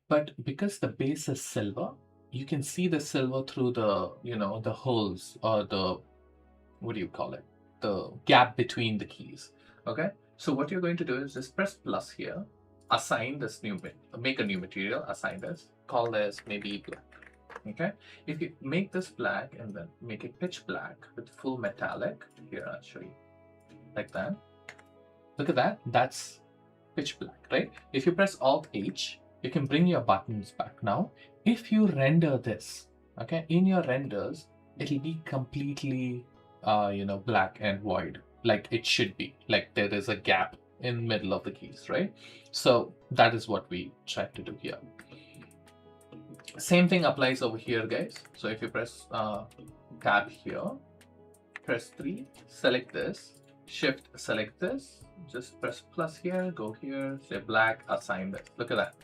But because the base is silver, you can see the silver through the holes or the, what do you call it? The gap between the keys. Okay. So what you're going to do is just press plus here, assign this make a new material, assign this, call this maybe black. Okay. If you make this black and then make it pitch black with full metallic, here I'll show you like that. Look at that. That's pitch black, right? If you press Alt H, you can bring your buttons back. Now, if you render this, okay, in your renders, it'll be completely, black and void, like it should be. Like there is a gap in middle of the keys, right? So that is what we try to do here. Same thing applies over here, guys. So if you press tab here, press 3, select this, shift select this, just press plus here, go here, say black, assign this. Look at that.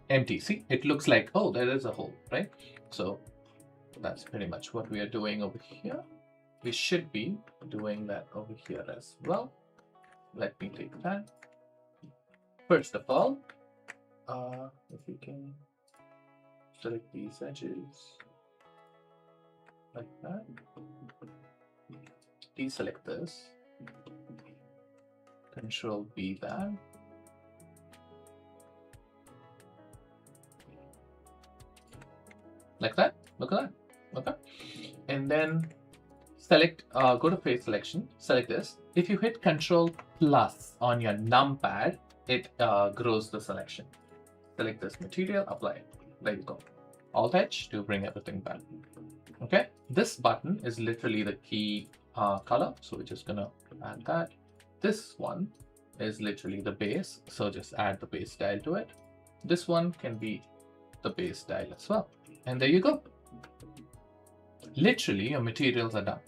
Empty. See, it looks like, oh, there is a hole, right? So that's pretty much what we are doing over here. We should be doing that over here as well. Let me take that. First of all, if you can select these edges like that, deselect this, Control B that, like that. Look at that. Okay, and then select, go to face selection, select this. If you hit Control plus on your numpad, it grows the selection. Select this material, apply it. There you go. Alt H to bring everything back. Okay, this button is literally the key color, so we're just gonna add that. This one is literally the base, so just add the base style to it. This one can be the base style as well, and there you go. Literally, your materials are done.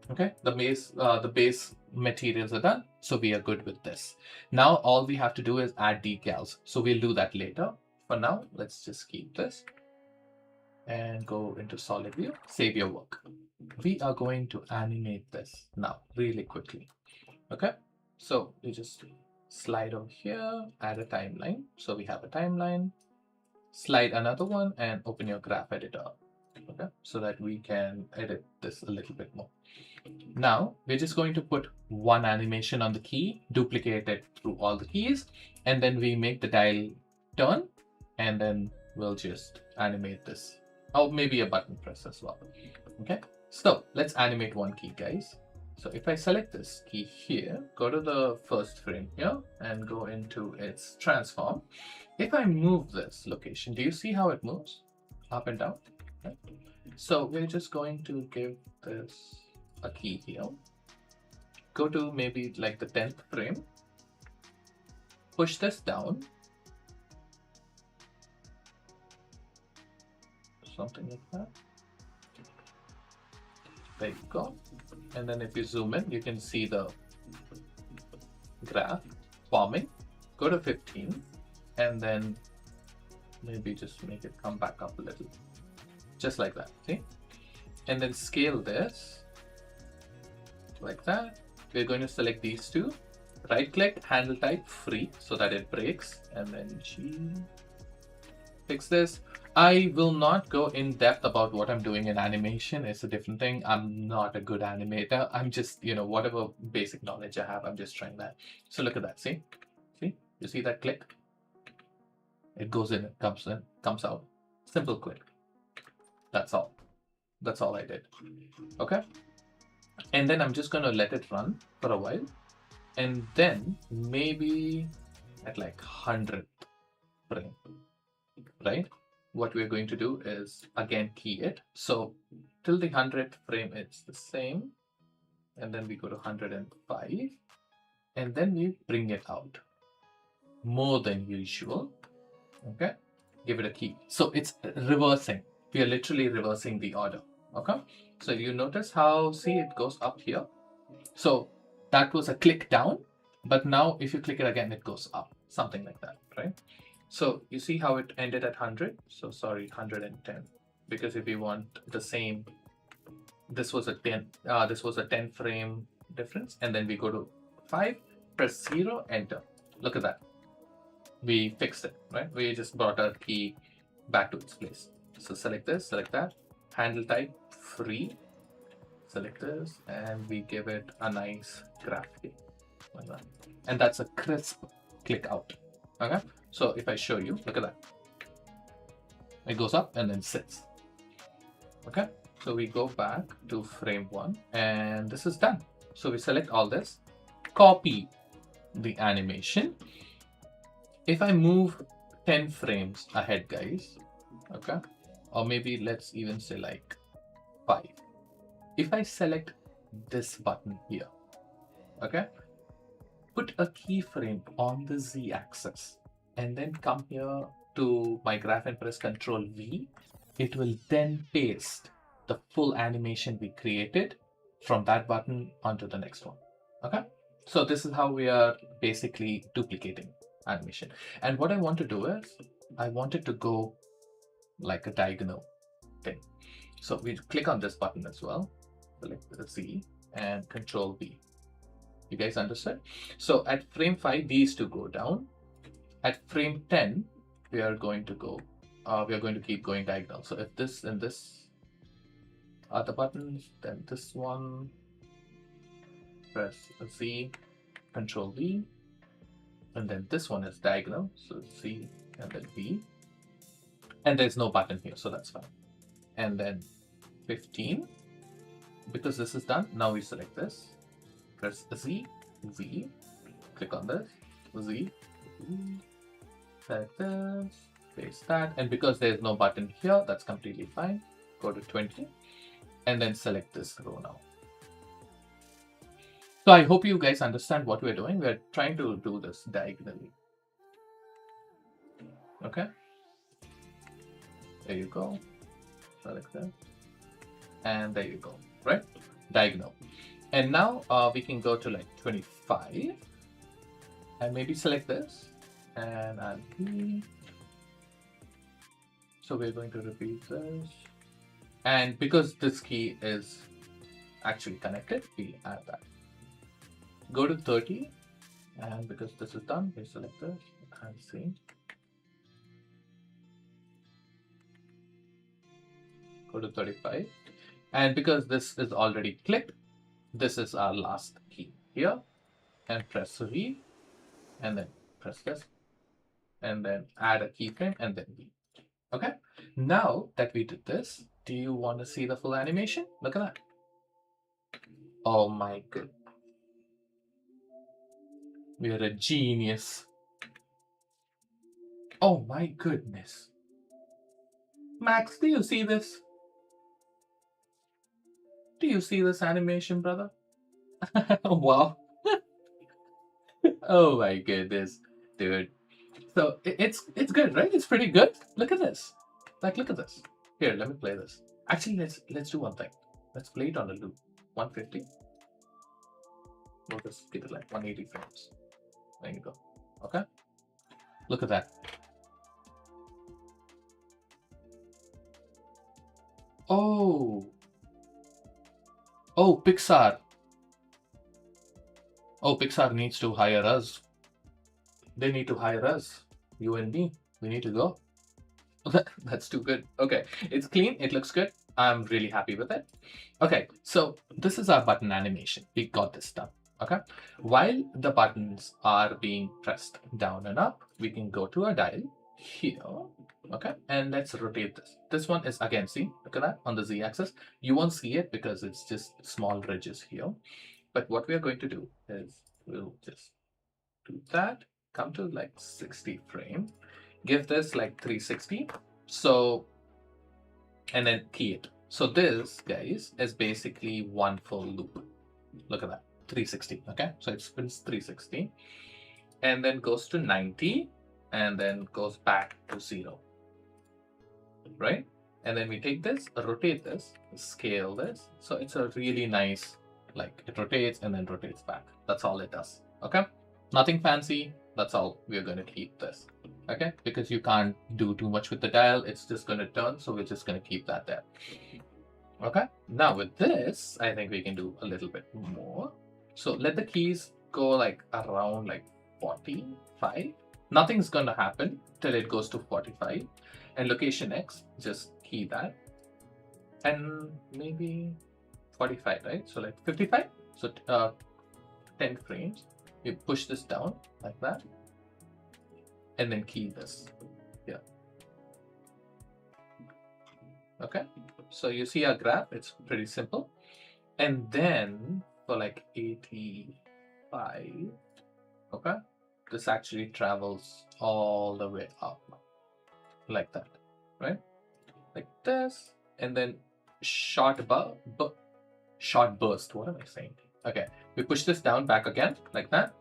Okay, the base materials are done, so we are good with this. Now all we have to do is add decals, so we'll do that later. For now, let's just keep this and go into solid view, save your work. We are going to animate this now really quickly. Okay, so you just slide over here, add a timeline. So we have a timeline, slide another one and open your graph editor. Okay, so that we can edit this a little bit more. Now we're just going to put one animation on the key, duplicate it through all the keys, and then we make the dial turn, and then we'll just animate this. Oh, maybe a button press as well. Okay, so let's animate one key, guys. So if I select this key here, go to the first frame here and go into its transform. If I move this location, do you see how it moves up and down? Okay. So we're just going to give this a key here. Go to maybe like the 10th frame. Push this down. Something like that. There you go. And then if you zoom in, you can see the graph forming. Go to 15 and then maybe just make it come back up a little. Just like that, see? And then scale this like that. We're going to select these two. Right click, handle type, free, so that it breaks. And then fix this. I will not go in depth about what I'm doing in animation. It's a different thing. I'm not a good animator. I'm just, whatever basic knowledge I have, I'm just trying that. So look at that, see? See? You see that click? It goes in, it comes out. Simple click. That's all. That's all I did. Okay? And then I'm just going to let it run for a while. And then maybe at like 100th frame, right? What we're going to do is again key it. So till the 100th frame, it's the same. And then we go to 105. And then we bring it out more than usual. Okay? Give it a key. So it's reversing. We are literally reversing the order. Okay? So you notice how, see, it goes up here. So that was a click down. But now if you click it again, it goes up. Something like that, right? So you see how it ended at 100. So sorry, 110. Because if you want the same, this was a 10 frame difference. And then we go to 5, press 0, enter. Look at that. We fixed it, right? We just brought our key back to its place. So select this, select that, handle type, free, select this, and we give it a nice graph key, like that. And that's a crisp click out, okay? So if I show you, look at that. It goes up and then sits, okay? So we go back to frame 1 and this is done. So we select all this, copy the animation. If I move 10 frames ahead, guys, okay, or maybe let's even say like 5. If I select this button here, okay, put a keyframe on the Z-axis and then come here to my graph and press Control V, it will then paste the full animation we created from that button onto the next one. Okay, so this is how we are basically duplicating animation. And what I want to do is I want it to go like a diagonal thing. So we click on this button as well, select the Z and Control V. You guys understood? So at frame 5, these two go down. At frame 10, we are going to keep going diagonal. So if this and this are the buttons, then this one, press Z, Control V, and then this one is diagonal, so Z and then V. And there's no button here, so that's fine. And then 15, because this is done, now we select this, press Z, Z, click on this, Z, select this, paste that, and because there's no button here, that's completely fine. Go to 20, and then select this row now. So I hope you guys understand what we're doing. We're trying to do this diagonally. Okay. There you go. Select that. And there you go, right? Diagonal. And now we can go to like 25 and maybe select this and add key. So we're going to repeat this. And because this key is actually connected, we add that. Go to 30, and because this is done, we select this and see. Go to 35, and because this is already clicked, this is our last key here, and press V, and then press this, and then add a keyframe, and then V. Okay, now that we did this, do you want to see the full animation? Look at that. Oh my goodness. We're a genius. Oh my goodness. Max, do you see this? Do you see this animation, brother? Wow. Oh my goodness, dude. So it's good, right? It's pretty good. Look at this. Like, look at this. Here, let me play this. Actually, let's do one thing. Let's play it on a loop. 150. We'll just give it like 180 frames. There you go. Okay. Look at that. Oh. Oh, Pixar. Oh, Pixar needs to hire us. They need to hire us. You and me. We need to go. That's too good. Okay. It's clean. It looks good. I'm really happy with it. Okay. So this is our button animation. We got this done. Okay. While the buttons are being pressed down and up, we can go to a dial here. Okay. And let's rotate this. This one is again, see, look at that on the Z axis. You won't see it because it's just small ridges here. But what we are going to do is we'll just do that. Come to like 60 frame. Give this like 360. So, and then key it. So this, guys, is basically one full loop. Look at that. 360. Okay, so it spins 360 and then goes to 90 and then goes back to 0, right? And then we take this, rotate this, scale this, so it's a really nice, like, it rotates and then rotates back. That's all it does. Okay, nothing fancy. That's all we're going to keep this. Okay, because you can't do too much with the dial, it's just going to turn, so we're just going to keep that there. Okay, now with this, I think we can do a little bit more. So let the keys go like around like 45. Nothing's going to happen till it goes to 45. And location X, just key that. And maybe 45, right? So like 55. So 10 frames. You push this down like that. And then key this. Yeah. Okay. So you see our graph, it's pretty simple. And then for like 85, okay, this actually travels all the way up like that, right? Like this, and then short burst. What am I saying? Okay, we push this down back again like that,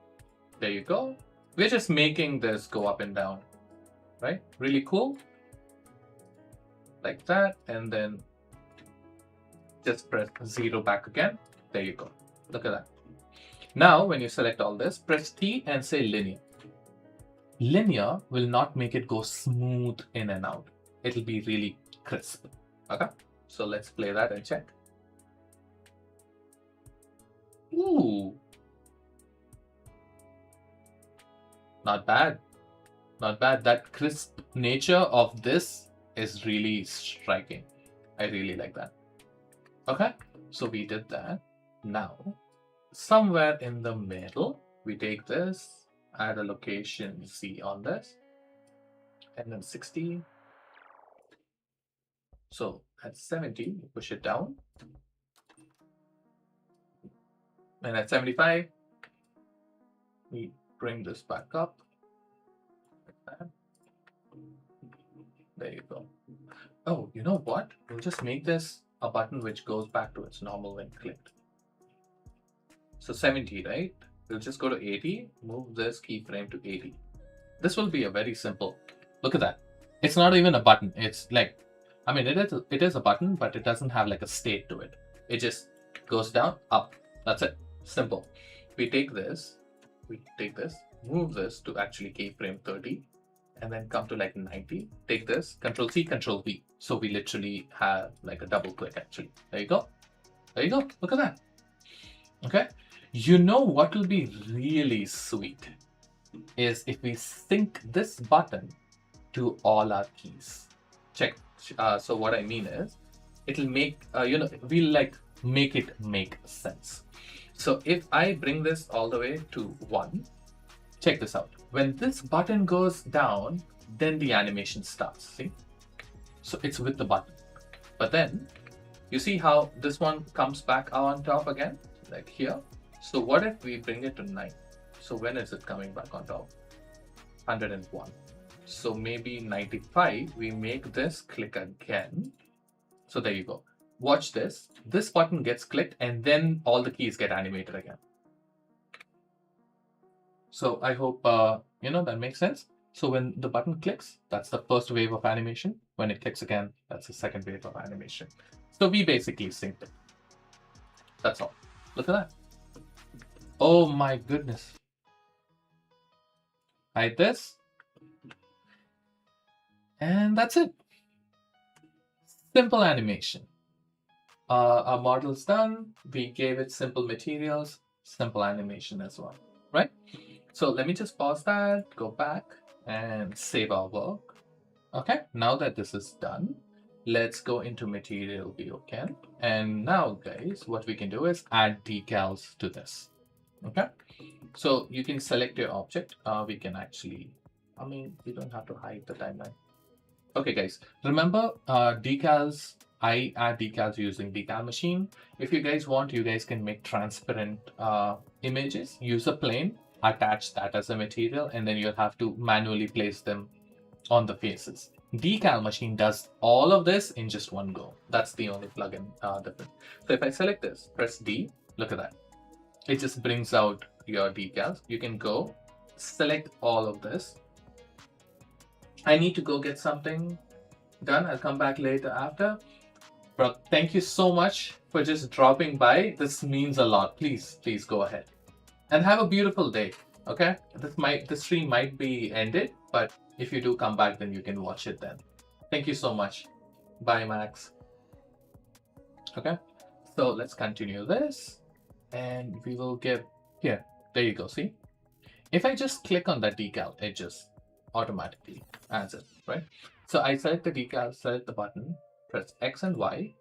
There you go. We're just making this go up and down, right? Really cool. Like that, and then just press 0 back again. There you go. Look at that. Now, when you select all this, press T and say linear. Linear will not make it go smooth in and out. It'll be really crisp. Okay, so let's play that and check. Ooh, not bad. Not bad. That crisp nature of this is really striking. I really like that. Okay, so we did that. Now, somewhere in the middle, we take this, add a location Z on this, and then 60. So at 70, we push it down. And at 75, we bring this back up. There you go. Oh, you know what? We'll just make this a button which goes back to its normal when clicked. So 70, right? We'll just go to 80, move this keyframe to 80. This will be a very simple. Look at that. It's not even a button. It's like, I mean, it is a button, but it doesn't have like a state to it. It just goes down, up. That's it. Simple. We take this, move this to actually keyframe 30, and then come to like 90. Take this, Control C, Control V. So we literally have like a double click actually. There you go. There you go. Look at that. Okay. You know what will be really sweet is if we sync this button to all our keys. Check. So what I mean is, it'll make, we'll like make it make sense. So if I bring this all the way to 1, check this out. When this button goes down, then the animation starts, see? So it's with the button. But then, you see how this one comes back on top again? Like here. So what if we bring it to 9? So when is it coming back on top? 101. So maybe 95, we make this click again. So there you go. Watch this. This button gets clicked and then all the keys get animated again. So I hope, that makes sense. So when the button clicks, that's the first wave of animation. When it clicks again, that's the second wave of animation. So we basically synced it. That's all. Look at that. Oh my goodness. Hide this. And that's it. Simple animation. Our model's done. We gave it simple materials, simple animation as well, right? So let me just pause that, go back and save our work. Okay, now that this is done, let's go into material view again. And now guys, what we can do is add decals to this. Okay, so you can select your object. We can actually, you don't have to hide the timeline. Okay guys, remember decals, I add decals using decal machine. If you guys want, you guys can make transparent images, use a plane, attach that as a material, and then you'll have to manually place them on the faces. Decal machine does all of this in just one go. That's the only plugin different. So if I select this, press D, look at that. It just brings out your decals. You can go select all of this. I need to go get something done. I'll come back later after. But thank you so much for just dropping by. This means a lot. Please go ahead and have a beautiful day. Okay, this stream might be ended, but if you do come back, then you can watch it then. Thank you so much. Bye, Max. Okay, so let's continue this, and we will give here. There you go. See, if I just click on that decal, it just automatically adds it, right? So I select the decal, select the button, press X and Y.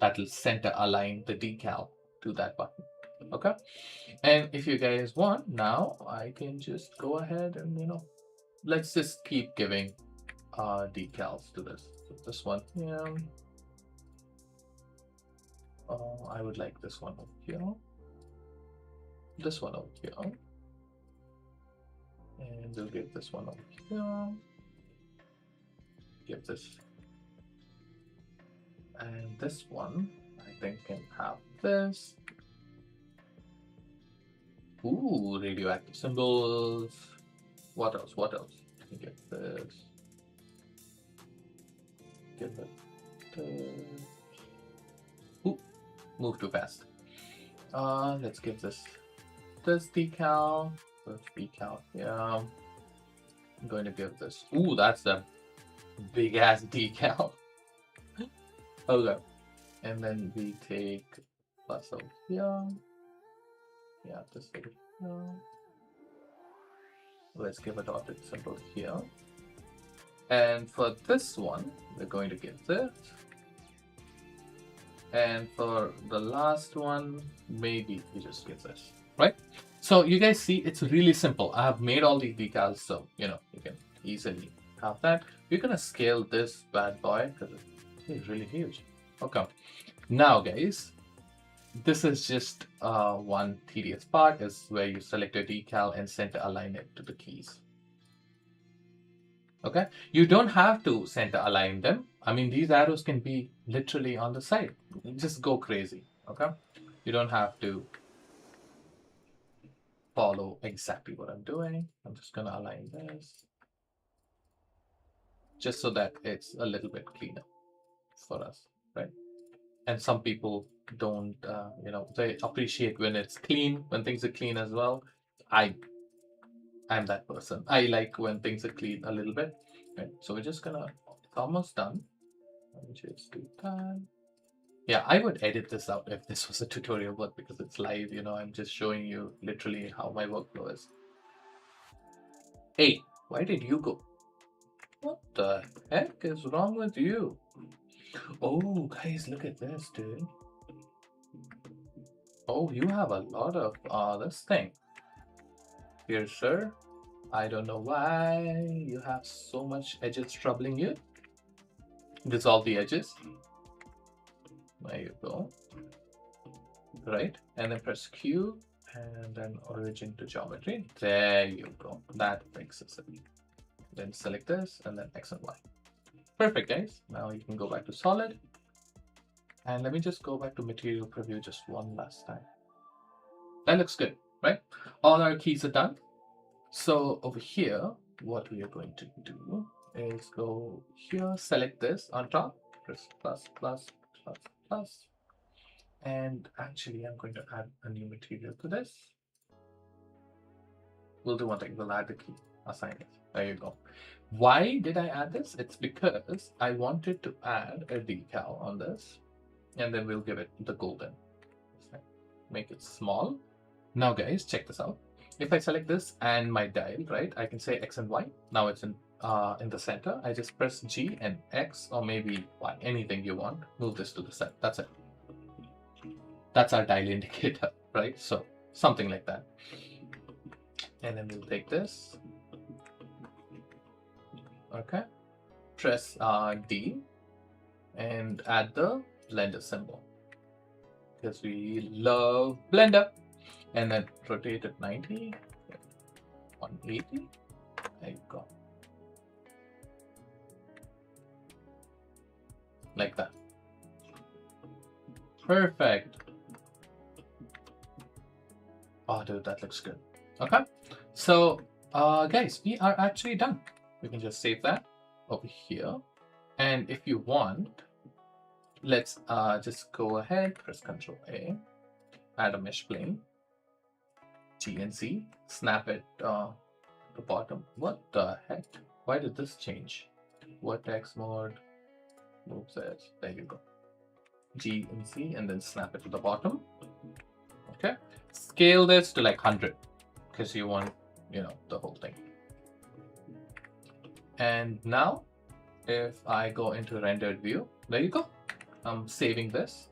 That will center align the decal to that button. Okay, and if you guys want, now I can just go ahead and let's just keep giving decals to this. So this one, I would like this one over here, this one over here, and we'll give this one over here, give this, and this one I think can have this. Ooh, radioactive symbols. What else? What else? Let me get this. Get that. Ooh, move too fast. Let's give this decal. This decal. Yeah. I'm going to give this. Ooh, that's a big ass decal. Okay. And then we take plus over here. Yeah, this over here. Let's give a dotted symbol here. And for this one, we're going to give this. And for the last one, maybe we just give this, right? So you guys see, it's really simple. I have made all these decals, so you can easily have that. We're gonna scale this bad boy because it's really huge. Okay. Now, guys, this is just one tedious part is where you select your decal and center align it to the keys. Okay, you don't have to center align them. I mean, these arrows can be literally on the side. Just go crazy. Okay, you don't have to follow exactly what I'm doing. I'm just gonna align this just so that it's a little bit cleaner for us, right? And some people don't, they appreciate when it's clean, when things are clean as well. I'm that person. I like when things are clean a little bit. Right? So we're just gonna, it's almost done. Let me just do that. Yeah, I would edit this out if this was a tutorial, but because it's live, I'm just showing you literally how my workflow is. Hey, why did you go? What the heck is wrong with you? Oh, guys, look at this, dude. Oh, you have a lot of this thing. Here, sir. I don't know why you have so much edges troubling you. Dissolve the edges. There you go. Right, and then press Q and then origin to geometry. There you go. That fixes it. Then select this and then X and Y. Perfect, guys. Now you can go back to solid. And let me just go back to material preview just one last time. That looks good, right? All our keys are done. So over here, what we are going to do is go here, select this on top, press plus, plus, plus, plus. And actually, I'm going to add a new material to this. We'll do one thing. We'll add the key, assign it. There you go. Why did I add this? It's because I wanted to add a decal on this, and then we'll give it the golden. Make it small. Now, guys, check this out. If I select this and my dial, right, I can say X and Y. Now it's in the center. I just press G and X, or maybe Y, anything you want. Move this to the side. That's it. That's our dial indicator, right? So something like that. And then we'll take this. Okay. Press D and add the blender symbol because we love blender. And then rotate it 90, 180. There you go. Like that. Perfect. Oh, dude, that looks good. Okay. So, guys, we are actually done. We can just save that over here. And if you want, let's just go ahead, press Ctrl A, add a mesh plane, G and Z, snap it to the bottom. What the heck? Why did this change? Vertex mode, moves edge. There you go. G and Z, and then snap it to the bottom. Okay. Scale this to like 100 because you want, the whole thing. And now, if I go into rendered view, there you go. I'm saving this.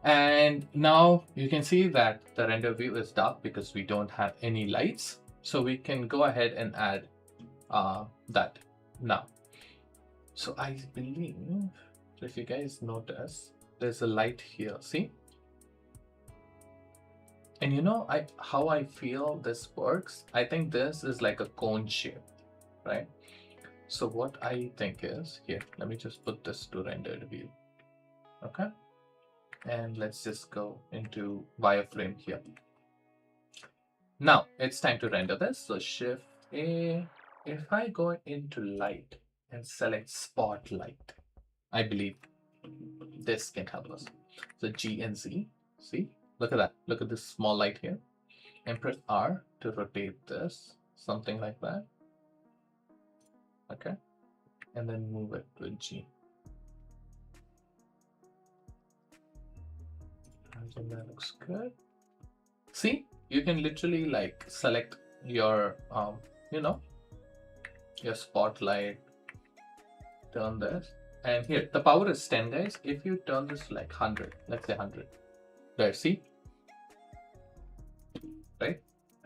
And now you can see that the render view is dark because we don't have any lights. So we can go ahead and add that now. So I believe, if you guys notice, there's a light here, see? And how I feel this works? I think this is like a cone shape, right? So what I think is, here, let me just put this to rendered view. Okay. And let's just go into wireframe here. Now it's time to render this. So Shift A. If I go into light and select spotlight, I believe this can help us. So G and Z. See, look at that. Look at this small light here. And press R to rotate this, something like that. Okay. And then move it to G. And that looks good. See, you can literally like select your, you know, your spotlight, turn this. And here, the power is 10, guys. If you turn this like 100, let's say 100. There, see? Right?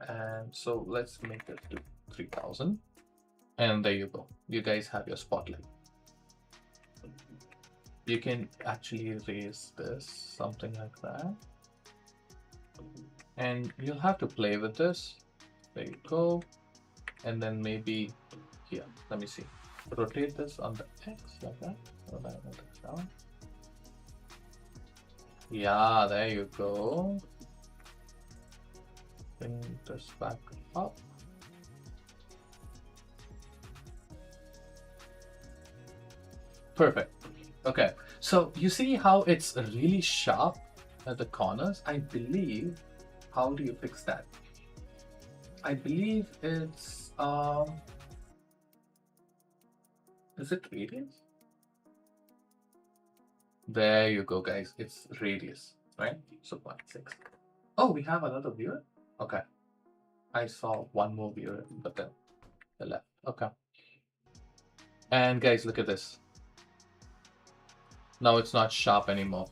And so let's make it to 3000. And there you go. You guys have your spotlight. You can actually raise this, something like that. And you'll have to play with this. There you go. And then maybe here, let me see. Rotate this on the X like that. So that looks down. Yeah, there you go. Bring this back up. Perfect. Okay, so you see how it's really sharp at the corners? I believe, how do you fix that? I believe it's, is it radius? There you go, guys. It's radius, right? So 0.6. Oh, we have another viewer? Okay. I saw one more viewer, but then the left. Okay. And guys, look at this. Now it's not sharp anymore,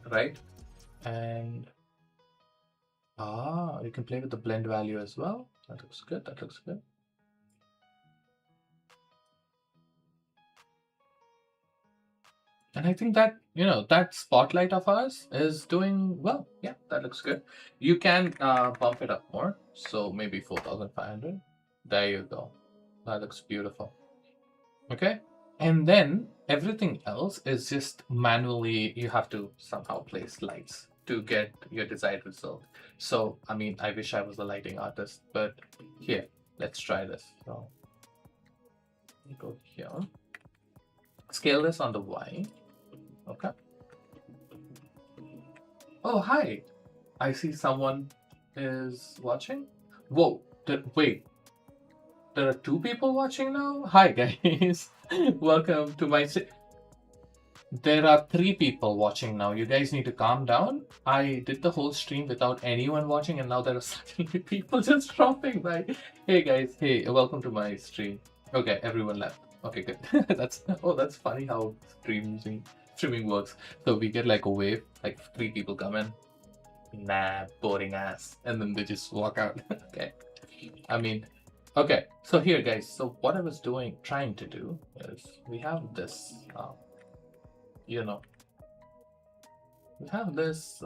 right? And you can play with the blend value as well. That looks good. That looks good. And I think that, you know, that spotlight of ours is doing well. Yeah, that looks good. You can bump it up more. So maybe 4,500. There you go. That looks beautiful. Okay. And then everything else is just manually, you have to somehow place lights to get your desired result. So, I mean, I wish I was a lighting artist, but here, let's try this. So, go here. Scale this on the Y. Okay. Oh, hi. I see someone is watching. Whoa. Wait. There are 2 people watching now? Hi, guys. Welcome to my... There are 3 people watching now. You guys need to calm down. I did the whole stream without anyone watching, and now there are suddenly people just dropping by. Hey, guys. Hey, welcome to my stream. Okay, everyone left. Okay, good. that's funny how streaming works. So we get like a wave, like 3 people come in. Nah, boring ass. And then they just walk out. Okay. I mean, okay. So here, guys. So what I was trying to do is we have this, you know, we have this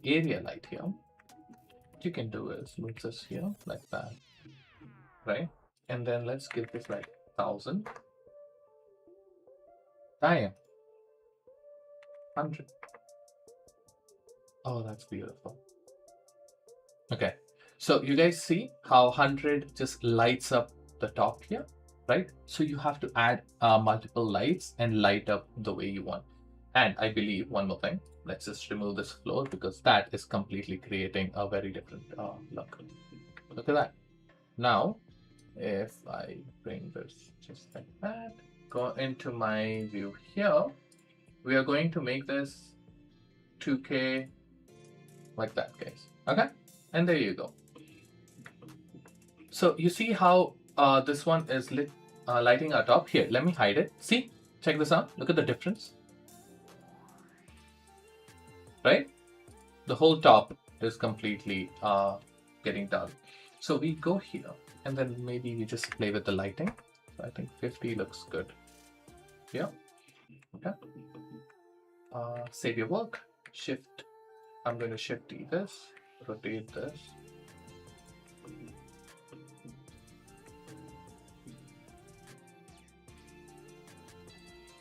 area light here. What you can do is move this here like that, right? And then let's give this like 1000. Damn. 100. Oh, that's beautiful. Okay, so you guys see how 100 just lights up the top here, right? So you have to add multiple lights and light up the way you want. And I believe one more thing, let's just remove this floor because that is completely creating a very different look. Look at that. Now, if I bring this just like that, go into my view here, we are going to make this 2K like that, guys. Okay, and there you go. So you see how this one is lighting our top here. Let me hide it. See, check this out. Look at the difference, right? The whole top is completely getting done. So we go here and then maybe we just play with the lighting. So I think 50 looks good. Yeah. Okay. Save your work. Shift. I'm going to shift this, rotate this.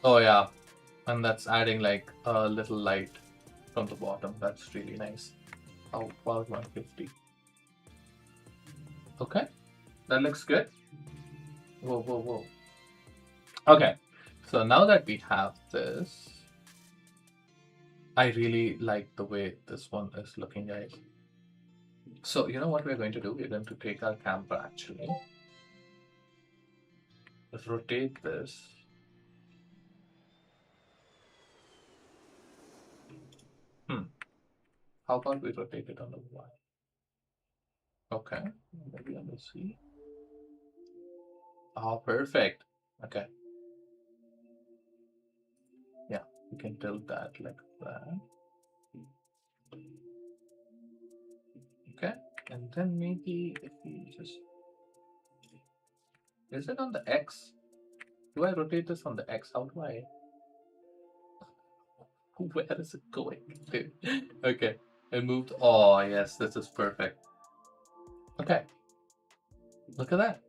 Oh yeah, and that's adding like a little light from the bottom. That's really nice. How about 150? Okay, that looks good. Whoa, whoa, whoa. Okay, so now that we have this, I really like the way this one is looking, guys. So you know what we're going to do? We're going to take our camera actually, rotate this. How about we rotate it on the Y? Okay, maybe on the Z. Oh, perfect. Okay. Yeah, we can tilt that like that. Okay, and then maybe if we just... Is it on the X? Do I rotate this on the X? How do I... Where is it going? Dude. Okay, it moved. Oh, yes, this is perfect. Okay, look at that.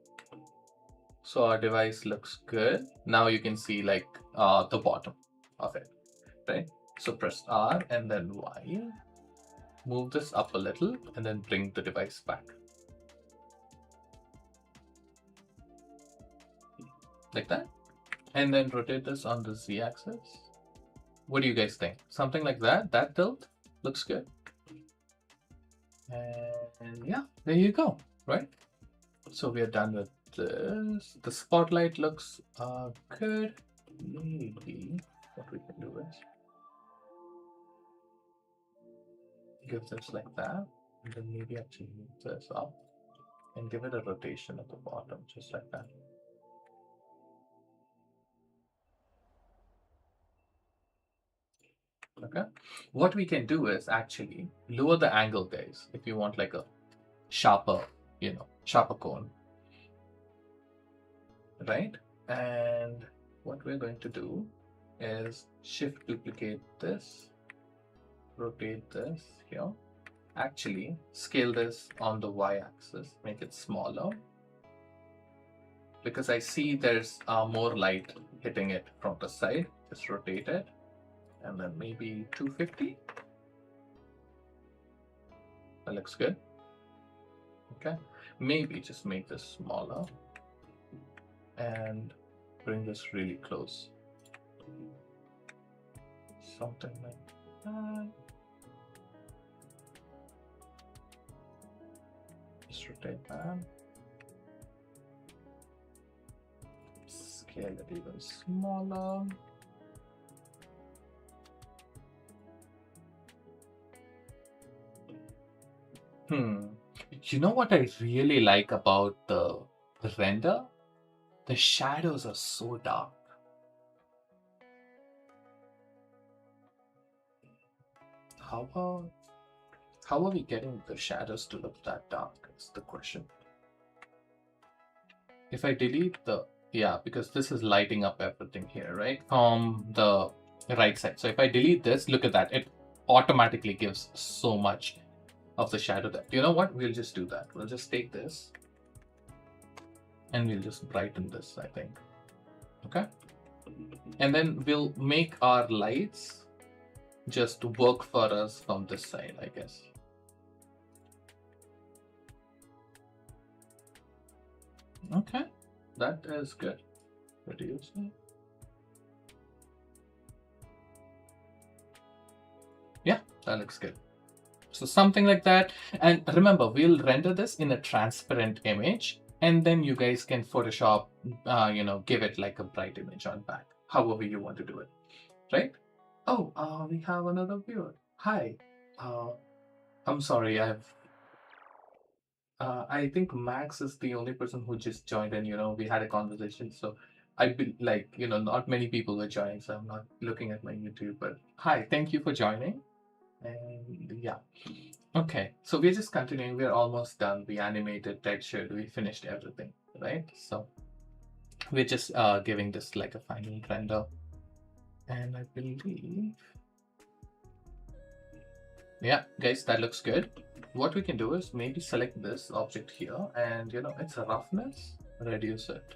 So our device looks good. Now you can see like the bottom of it, right? So press R and then Y. Move this up a little and then bring the device back. Like that. And then rotate this on the Z axis. What do you guys think? Something like that? That tilt looks good. And yeah, there you go, right? So we are done with this. The spotlight looks good. Maybe what we can do is give this like that, and then maybe actually move this up and give it a rotation at the bottom, just like that. Okay. What we can do is actually lower the angle, guys, if you want like a sharper, sharper cone, right? And what we're going to do is shift duplicate this, rotate this here. Actually, scale this on the y-axis, make it smaller, because I see there's more light hitting it from the side. Just rotate it, and then maybe 250. That looks good. Okay, maybe just make this smaller and bring this really close. Something like that. Just rotate that. Scale it even smaller. You know what I really like about the render? The shadows are so dark. How are we getting the shadows to look that dark is the question. If I delete the... Yeah, because this is lighting up everything here, right? From the right side. So if I delete this, look at that. It automatically gives so much of the shadow there. You know what? We'll just do that. We'll just take this and we'll just brighten this, I think. Okay. And then we'll make our lights just work for us from this side, I guess. Okay, that is good. Reduce it. Yeah, that looks good. So something like that. And remember, we'll render this in a transparent image, and then you guys can Photoshop, give it like a bright image on back, however you want to do it, right? Oh, we have another viewer. Hi. I'm sorry, I think Max is the only person who just joined, and we had a conversation. So I've been like, not many people were joining, so I'm not looking at my YouTube. But hi, thank you for joining. And yeah, okay. So we're just continuing. We're almost done. We animated, textured, we finished everything, right? So we're just giving this like a final render, and I believe, yeah, guys, that looks good. What we can do is maybe select this object here, and it's a roughness, reduce it,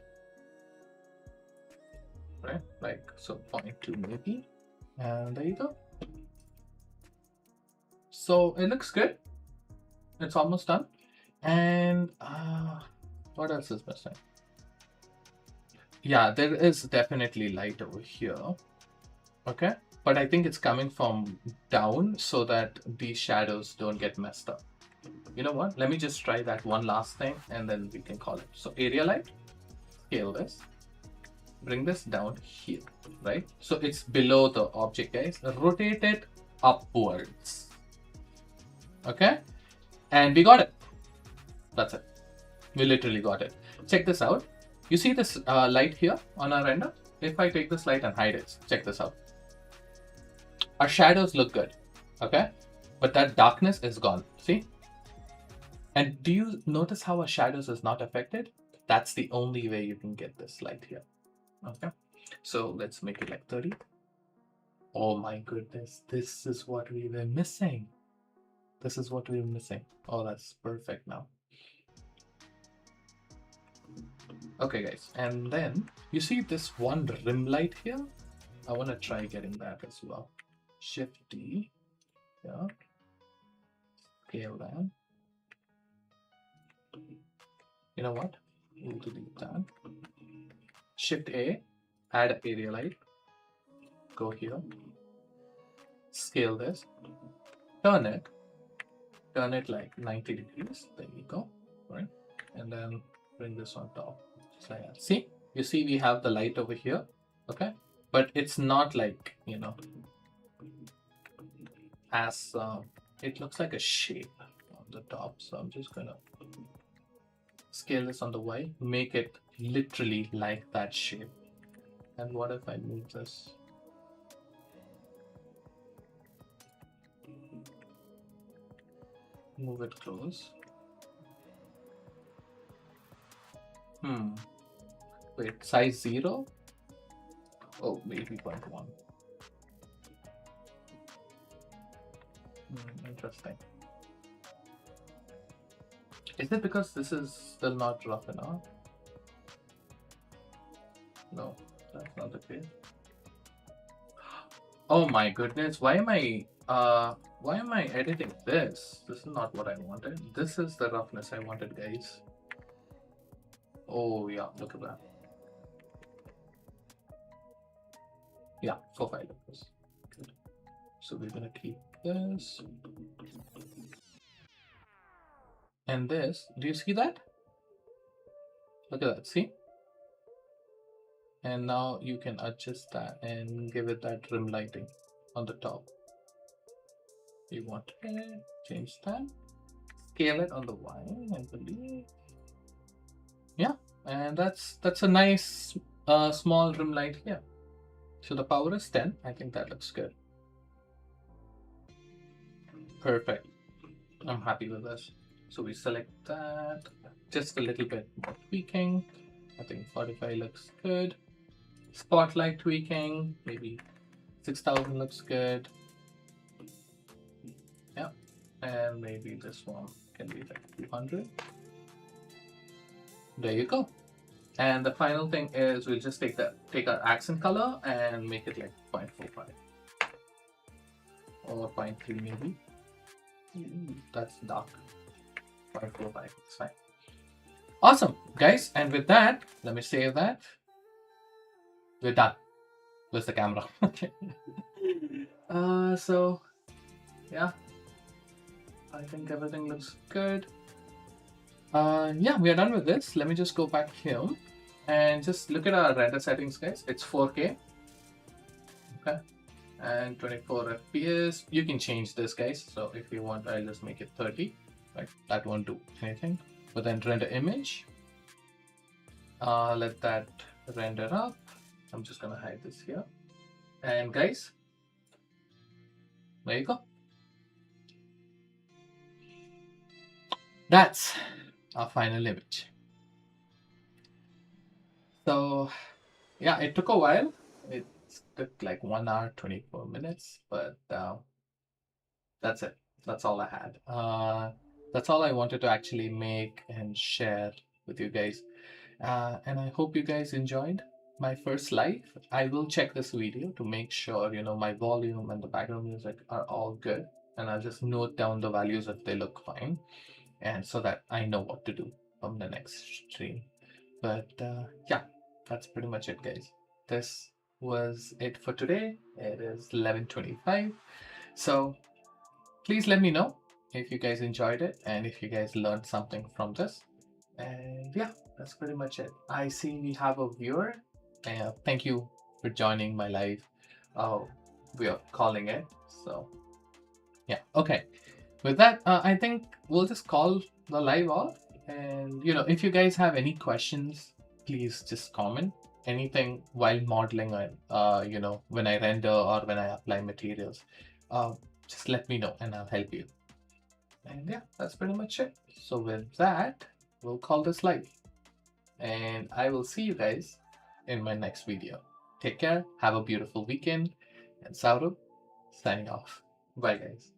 right? Like so 0.2 maybe, and there you go. So it looks good. It's almost done. And what else is missing? Yeah, there is definitely light over here. Okay, but I think it's coming from down so that these shadows don't get messed up. You know what? Let me just try that one last thing and then we can call it. So area light, scale this, bring this down here, right? So it's below the object, guys. Rotate it upwards. Okay, and we got it. That's it. We literally got it. Check this out. You see this light here on our render? If I take this light and hide it, check this out. Our shadows look good, okay? But that darkness is gone, see? And do you notice how our shadows is not affected? That's the only way you can get this light here, okay? So let's make it like 30. Oh my goodness, this is what we were missing. This is what we were missing. Oh, that's perfect now. Okay, guys, and then you see this one rim light here? I want to try getting that as well. Shift D, yeah, scale that. You know what? We'll delete that. Shift A, add area light. Go here, scale this, turn it like 90 degrees. There you go, right? And then bring this on top. So yeah, see, you see we have the light over here, okay? But it's not like, you know, as it looks like a shape on the top. So I'm just gonna scale this on the Y, make it literally like that shape. And what if I move this? Move it close. Wait, size 0? Oh, maybe 0.1. Interesting. Is it because this is still not rough enough? No, that's not the case. Oh my goodness, why am I editing this? This is not what I wanted. This is the roughness I wanted, guys. Oh yeah, look at that. Yeah, 4 5 levels. Good. So we're gonna keep this. And this, do you see that? Look at that, see? And now you can adjust that and give it that rim lighting on the top. You want to change that, scale it on the Y, I believe. Yeah, and that's a nice small rim light here. So the power is 10. I think that looks good. Perfect. I'm happy with this. So we select that. Just a little bit more tweaking. I think 45 looks good. Spotlight tweaking. Maybe 6000 looks good. Yeah. And maybe this one can be like 200. There you go. And the final thing is we'll just take our accent color and make it like 0.45 or 0.3 maybe. That's dark. 0.45, it's fine. Awesome, guys. And with that, let me save that. We're done. Where's the camera? So yeah, I think everything looks good. Yeah, we are done with this. Let me just go back here and just look at our render settings, guys. It's 4K, okay, and 24 FPS. You can change this, guys. So if you want, I'll just make it 30. Right, that won't do anything. But then render image. Let that render up. I'm just gonna hide this here. And guys, there you go. That's our final image. So yeah, it took a while. It took like 1 hour 24 minutes, but that's it. That's all I had. That's all I wanted to actually make and share with you guys. And I hope you guys enjoyed my first live. I will check this video to make sure, you know, my volume and the background music are all good. And I'll just note down the values if they look fine. and so that I know what to do from the next stream. But yeah, that's pretty much it, guys. This was it for today. It is 11:25. So please let me know if you guys enjoyed it and if you guys learned something from this. And yeah, that's pretty much it. I see we have a viewer. Thank you for joining my live. We are calling it. So yeah, okay. With that, I think we'll just call the live off. And if you guys have any questions, please just comment anything while modeling, and when I render or when I apply materials. Just let me know and I'll help you. And yeah, that's pretty much it. So with that, we'll call this live. And I will see you guys in my next video. Take care, have a beautiful weekend, and Saurabh signing off. Bye guys.